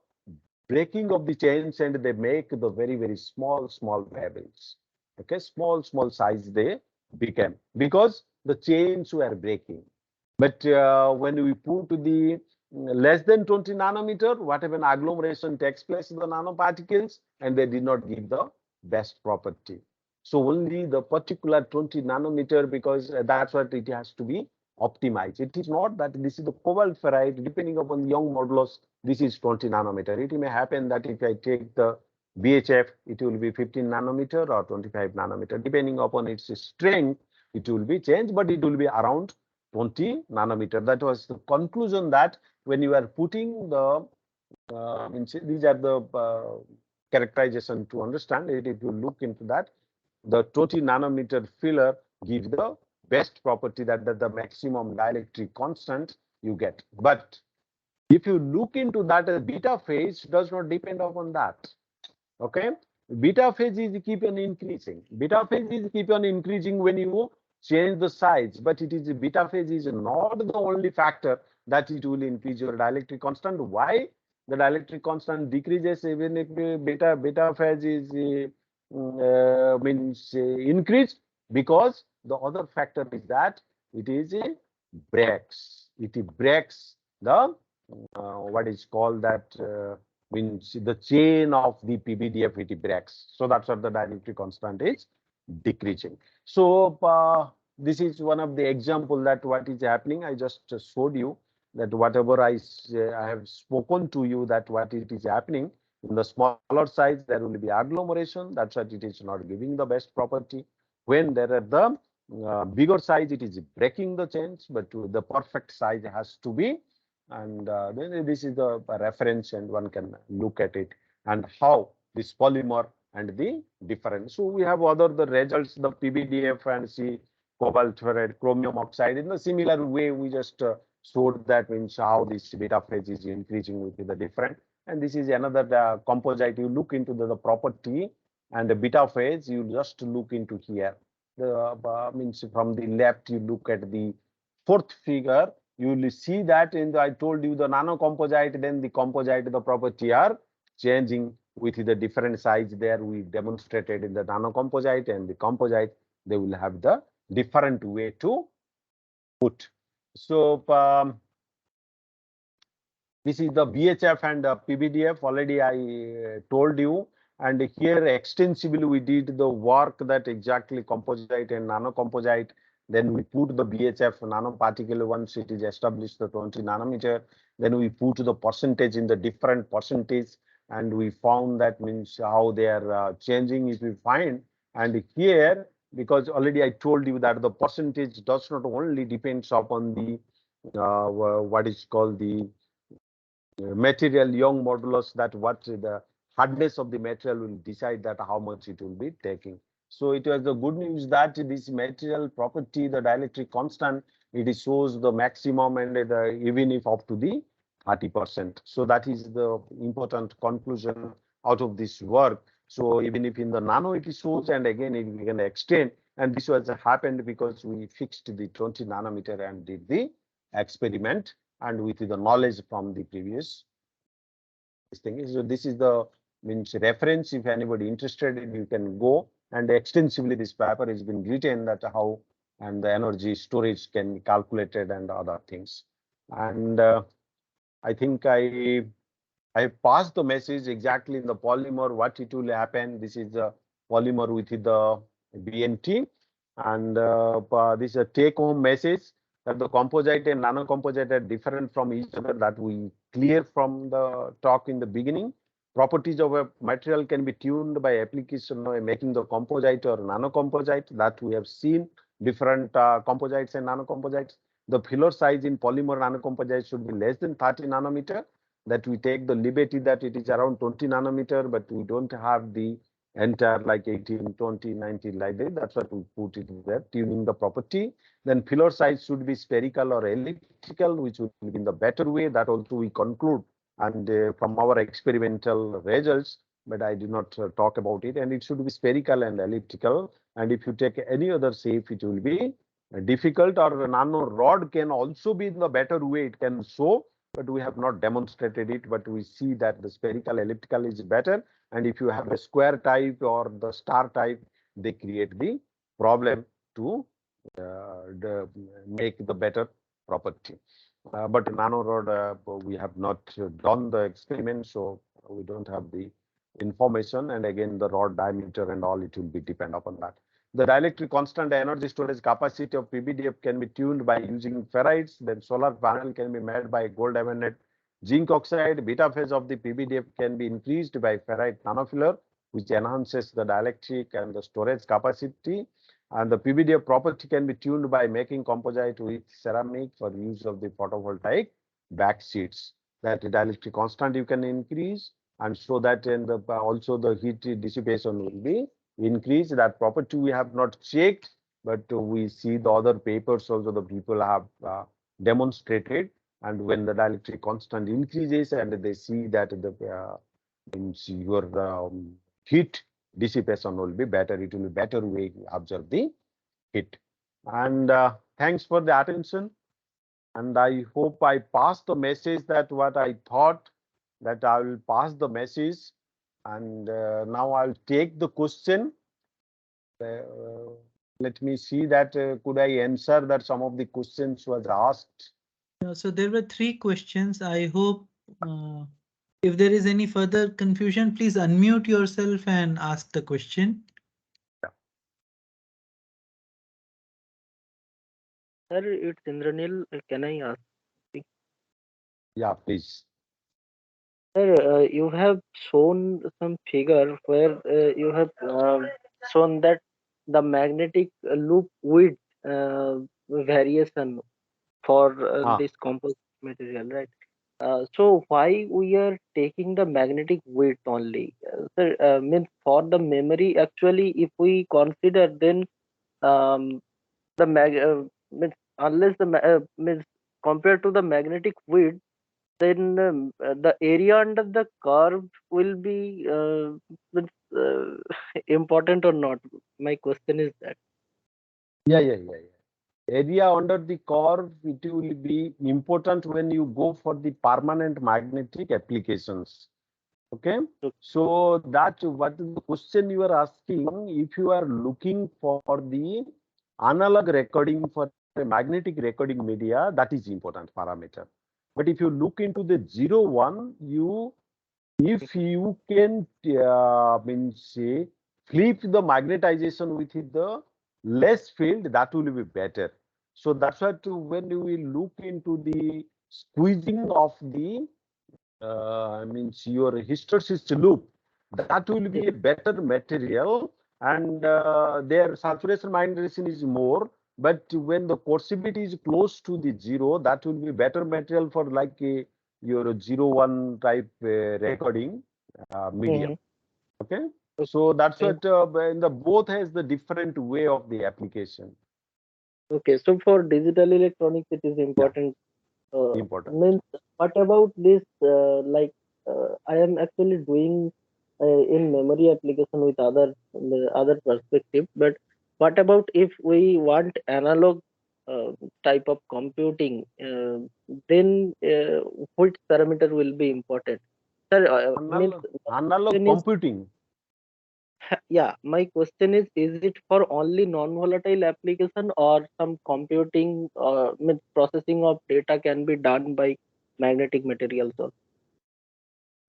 breaking of the chains and they make the very small pebbles. Okay, small size they became because the chains were breaking. But when we put the less than 20 nanometer, whatever agglomeration takes place in the nanoparticles, and they did not give the best property. So only the particular 20 nanometer, because that's what it has to be optimized. It is not that this is the cobalt ferrite, depending upon the Young modulus, this is 20 nanometer. It may happen that if I take the BHF, it will be 15 nanometer or 25 nanometer, depending upon its strength, it will be changed, but it will be around 20 nanometer. That was the conclusion that when you are putting the, these are the characterization to understand it. If you look into that, the 20 nanometer filler gives the best property that the maximum dielectric constant you get. But if you look into that, beta phase does not depend upon that. Okay, beta phase is keep on increasing. Beta phase is keep on increasing when you change the size, but it is beta phase is not the only factor that it will increase your dielectric constant. Why the dielectric constant decreases even if beta phase is means increased? Because the other factor is that it is breaks. It breaks the what is called that means the chain of the PBDF it breaks. So that's what the dielectric constant is decreasing. So this is one of the example that what is happening. I just showed you that whatever I have spoken to you that what it is happening in the smaller size there will be agglomeration. That's why it is not giving the best property. When there are the bigger size, it is breaking the chains, but the perfect size has to be. And then this is the reference, and one can look at it and how this polymer and the difference. So we have other the results, the PBDF and see cobalt ferrite, chromium oxide. In the similar way, we just showed that means how this beta phase is increasing with the different. And this is another composite. You look into the property and the beta phase. You just look into here. The means from the left, you look at the fourth figure. You will see that in the I told you the nano composite, then the composite, the property are changing with the different size there. We demonstrated in the nano composite and the composite, they will have the different way to put. So this is the VHF and PBDF. Already I told you, and here extensively we did the work that exactly composite and nano composite. Then we put the VHF nanoparticle once it is established the 20 nanometer. Then we put the percentage in the different percentage, and we found that means how they are changing is we find. And here, because already I told you that the percentage does not only depends upon the what is called the material Young modulus, that what the hardness of the material will decide that how much it will be taking. So it was the good news that this material property, the dielectric constant, it shows the maximum and even if up to the 30%. So that is the important conclusion out of this work. So even if in the nano it shows, and again it we can extend, and this was happened because we fixed the 20 nanometer and did the experiment and with the knowledge from the previous this thing. So this is the means reference. If anybody interested in, you can go, and extensively this paper has been written that how and the energy storage can be calculated and other things. And I think I passed the message exactly in the polymer what it will happen. This is the polymer with the BNT, and this is a take-home message that the composite and nano-composite are different from each other, that we clear from the talk in the beginning. Properties of a material can be tuned by application by making the composite or nano-composite, that we have seen different composites and nano-composites. The filler size in polymer nano-composite should be less than 30 nanometer. That we take the liberty that it is around 20 nanometer, but we don't have the entire like 18, 20, 19 like that. That's what we put it there, tuning the property. Then filler size should be spherical or elliptical, which would be in the better way. That also we conclude, and from our experimental results, but I did not talk about it. And it should be spherical and elliptical. And if you take any other shape, it will be difficult, or nano rod can also be in the better way. It can show, but we have not demonstrated it. But we see that the spherical elliptical is better. And if you have a square type or the star type, they create the problem to make the better property. But nano rod, we have not done the experiment, so we don't have the information. And again, the rod diameter and all, it will be depend upon that. The dielectric constant energy storage capacity of PBDF can be tuned by using ferrites. Then solar panel can be made by gold amended zinc oxide. Beta phase of the PBDF can be increased by ferrite nanofiller, which enhances the dielectric and the storage capacity. And the PBDF property can be tuned by making composite with ceramic for use of the photovoltaic back sheets. That dielectric constant you can increase, and so that in the also the heat dissipation will be increased. That property we have not checked, but we see the other papers also the people have demonstrated. And when the dielectric constant increases, and they see that the means your heat dissipation will be better. It will be better way to absorb the heat. And thanks for the attention. And I hope I passed the message that what I thought, that I will pass the message. And now I'll take the question. Let me see that could I answer that some of the questions was asked. So there were three questions. I hope if there is any further confusion, please unmute yourself and ask the question. Sir, it's Indranil. Can I ask? Yeah, please. Sir, you have shown some figure where you have shown that the magnetic loop width variation for Ah, this composite material, right? So why we are taking the magnetic width only? Sir, means for the memory, actually, if we consider, then um, the means unless the means compared to the magnetic width, then the area under the curve will be means, important or not? My question is that. yeah. Area under the curve, it will be important when you go for the permanent magnetic applications. Okay. So, So that what is the question you are asking? If you are looking for the analog recording for a magnetic recording media, that is important parameter. But if you look into the 0 1, if you can means say flip the magnetization with the less field, that will be better. So that's why when we look into the squeezing of the means your hysteresis loop, that will be a better material, and their saturation magnetization is more. But when the coercivity is close to the zero, that will be better material for like your 0 1 type recording medium. mhm. Okay, so that's Okay. what in the both has the different way of the application. Okay. So for digital electronics, it is Yeah, important. important. Means what about this? Like I am actually doing in memory application with other perspective. But what about if we want analog uh, type of computing? Then which parameter will be important? Sir, means Analog, my analog question is, computing. yeah, my question is it for only non-volatile application or some computing means processing of data can be done by magnetic materials also?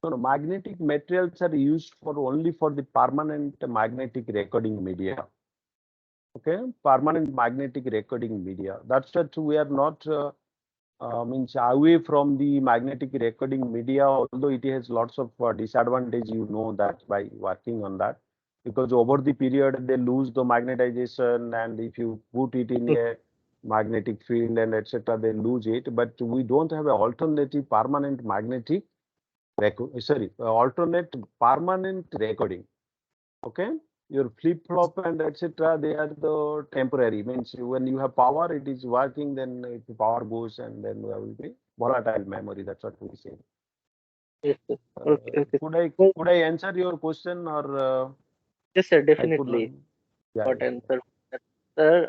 No, no, magnetic materials are used for only for the permanent magnetic recording media. Okay, permanent magnetic recording media. That's what we are not means away from the magnetic recording media. Although it has lots of disadvantage, you know that by working on that, because over the period they lose the magnetization, and if you put it in a magnetic field and etc., they lose it. But we don't have an alternative permanent magnetic alternate permanent recording. Okay, your flip flop and etc., they are the temporary. Means when you have power, it is working. Then if the power goes, and then there will be volatile memory. That's what we say. Yes, sir. Okay, okay. Could I Well, could I answer your question, or yes, sir, I could not? definitely. Yeah, Got answer.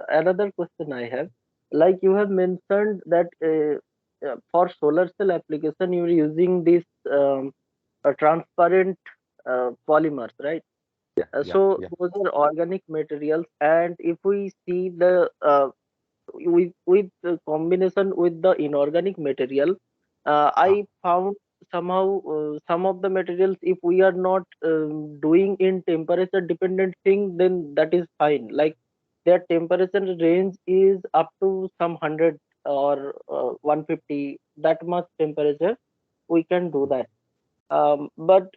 Another question I have, like you have mentioned that for solar cell application, you're using this transparent polymers, right? yeah, So yeah. those are organic materials, and if we see the with the combination with the inorganic material, Ah, I found somehow some of the materials, if we are not doing in temperature dependent thing, then that is fine. Like their temperature range is up to some 100 or 150, that much temperature we can do that. But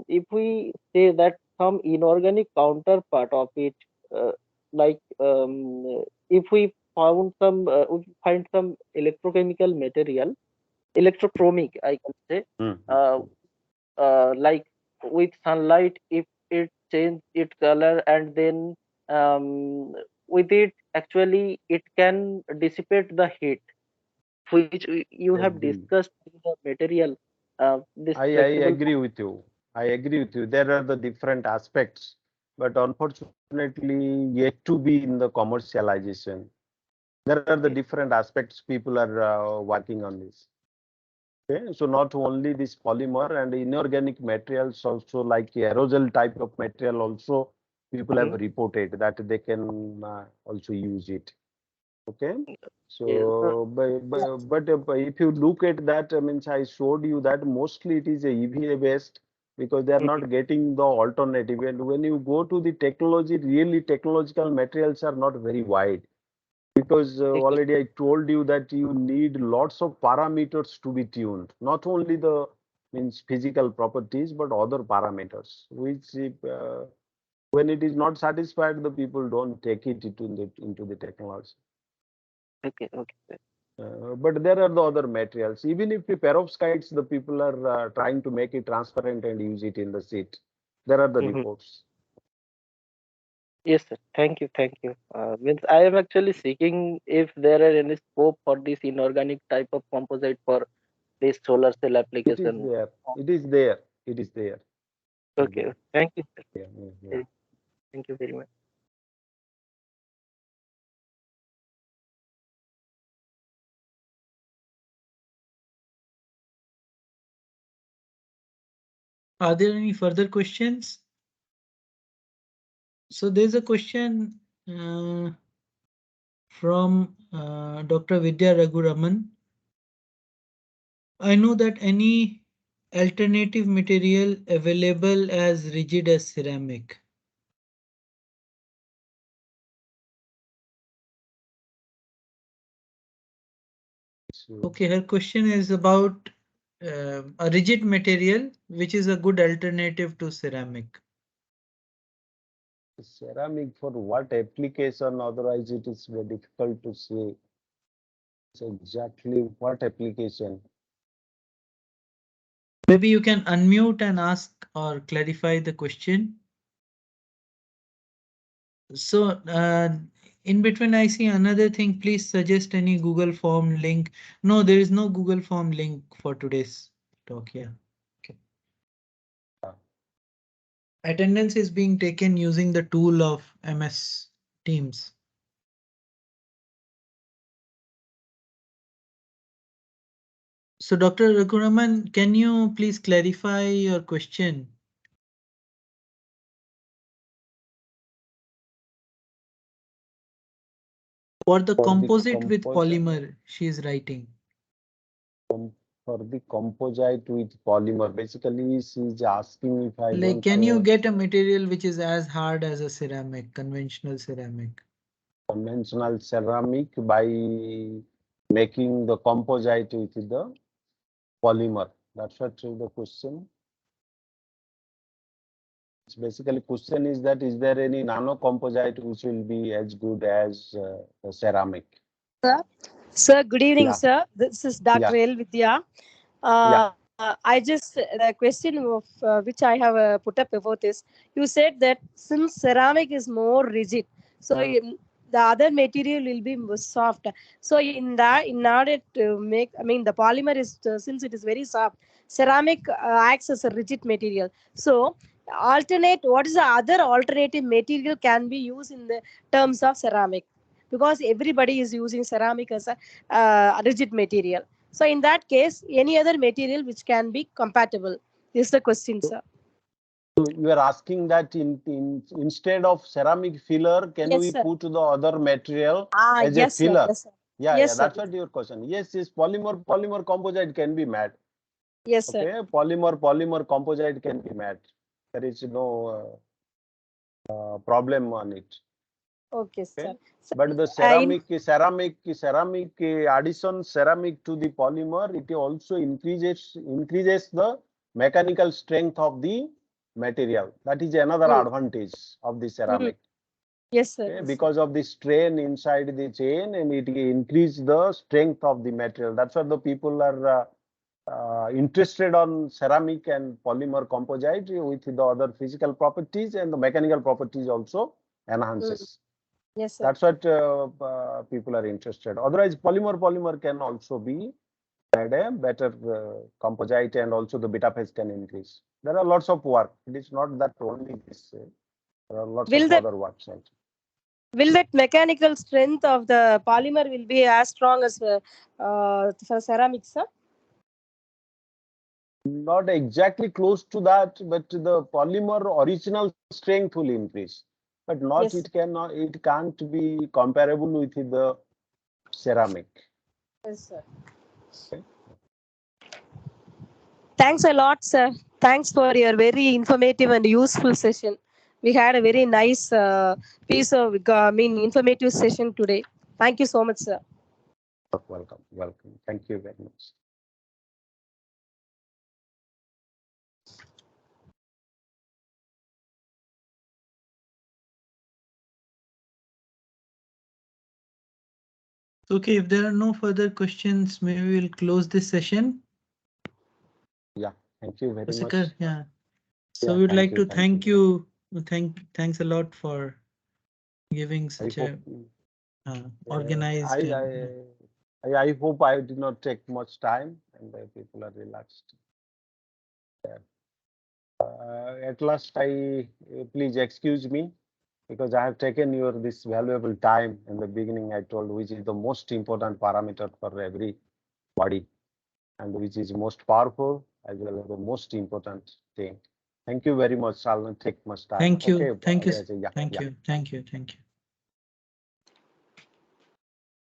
if we say that some inorganic counterpart of it, uh, like if we if we find some electrochemical material, electrochromic, I can say, mm, mm, uh, mm. like with sunlight, if it change its color, and then with it, actually, it can dissipate the heat, which you have Agree. discussed in the material, this I flexible. agree with you. I agree with you. There are the different aspects. but unfortunately yet to be in the commercialization. There are the different aspects people are working on this. Okay, so not only this polymer and inorganic materials, also like aerosol type of material also people have reported that they can also use it. Okay, Yes, so but if you look at that, I mean, I showed you that mostly it is a EVA based because they are not getting the alternative. And when you go to the technology, really technological materials are not very wide because already I told you that you need lots of parameters to be tuned, not only the means physical properties but other parameters, which when it is not satisfied, the people don't take it into the technology. okay, okay, sir. But there are the other materials. Even if the perovskites, the people are trying to make it transparent and use it in the seat. There are the reports. Yes, sir. Thank you, thank you. Means I am actually seeking if there are any scope for this inorganic type of composite for this solar cell It is application. there. It is there. It is there. It is Okay, there. thank you, sir. Yeah, yeah, yeah. Very- Thank you very much. Are there any further questions? So there's a question from Dr. Vidya Raghuraman. I know that any alternative material available as rigid as ceramic. Okay, her question is about a rigid material which is a good alternative to ceramic. Ceramic for what application? Otherwise, it is very difficult to say. So exactly what application? Maybe you can unmute and ask or clarify the question. So in between, I see another thing. Please suggest any Google form link. No, there is no Google form link for today's talk. Yeah. Okay. Attendance is being taken using the tool of MS Teams. So Dr. Raghuraman, can you please clarify your question? For the For the composite with composite, polymer, she is writing. for the composite with polymer, basically she is asking if I Like, want can you get a material which is as hard as a ceramic, conventional ceramic? conventional ceramic by making the composite with the polymer. That's what the question. Basically, question is that is there any nano composite which will be as good as the ceramic? Sir, sir, good evening, Yeah, sir. This is yeah, Dr. L. Vidya. yeah. I just, the question of which I have put up before this, you said that since ceramic is more rigid, so the other material will be more soft. So in that, in order to make, I mean, the polymer is, since it is very soft, ceramic acts as a rigid material. So alternate, what is the other alternative material can be used in the terms of ceramic? Because everybody is using ceramic as a rigid material. So in that case, any other material which can be compatible is the question, sir. So you are asking that instead of ceramic filler, can Yes, we sir. put the other material Ah, as a yes, sir. filler? Yes, sir. Yeah, yeah, Yes, sir. that's what your question. Yes, yes, polymer composite can be made. Yes, sir. Okay, polymer composite can be made. There is no problem on it. Okay, Okay, sir. So, but the in ceramic addition ceramic to the polymer, it also increases the mechanical strength of the material. That is another mm, advantage of the mm, ceramic. yes, sir. Okay, Yes, sir. because of the strain inside the chain, and it increase the strength of the material. That's why the people are interested on ceramic and polymer composite with the other physical properties, and the mechanical properties also Mm, enhances. yes, sir. That's what people are interested. Otherwise, polymer can also be made a better composite, and also the beta phase can increase. There are lots of work. It is not that only this. There are lots Will of that other works also. will that mechanical strength of the polymer will be as strong as for ceramics, sir? Not exactly close to that, but the polymer original strength will increase, but not Yes. it can't be comparable with the ceramic. Yes, sir. Okay. Thanks a lot, sir. Thanks for your very informative and useful session. We had a very nice piece of, informative session today. Thank you so much, sir. Welcome, welcome. Thank you very much. Okay, if there are no further questions, maybe we'll close this session. Yeah, thank you very Kosikar, much. yeah. So Yeah, we'd thank like you, to thank you. Thanks a lot for giving such a organized and I hope I did not take much time and people are relaxed. At last, please excuse me because I have taken your this valuable time in the beginning. I told which is the most important parameter for every body and which is most powerful as well as the most important thing. Thank you very much. I'll not take much time. thank you. Okay. Thank you. Yeah, Thank yeah. you. Thank you. Thank you.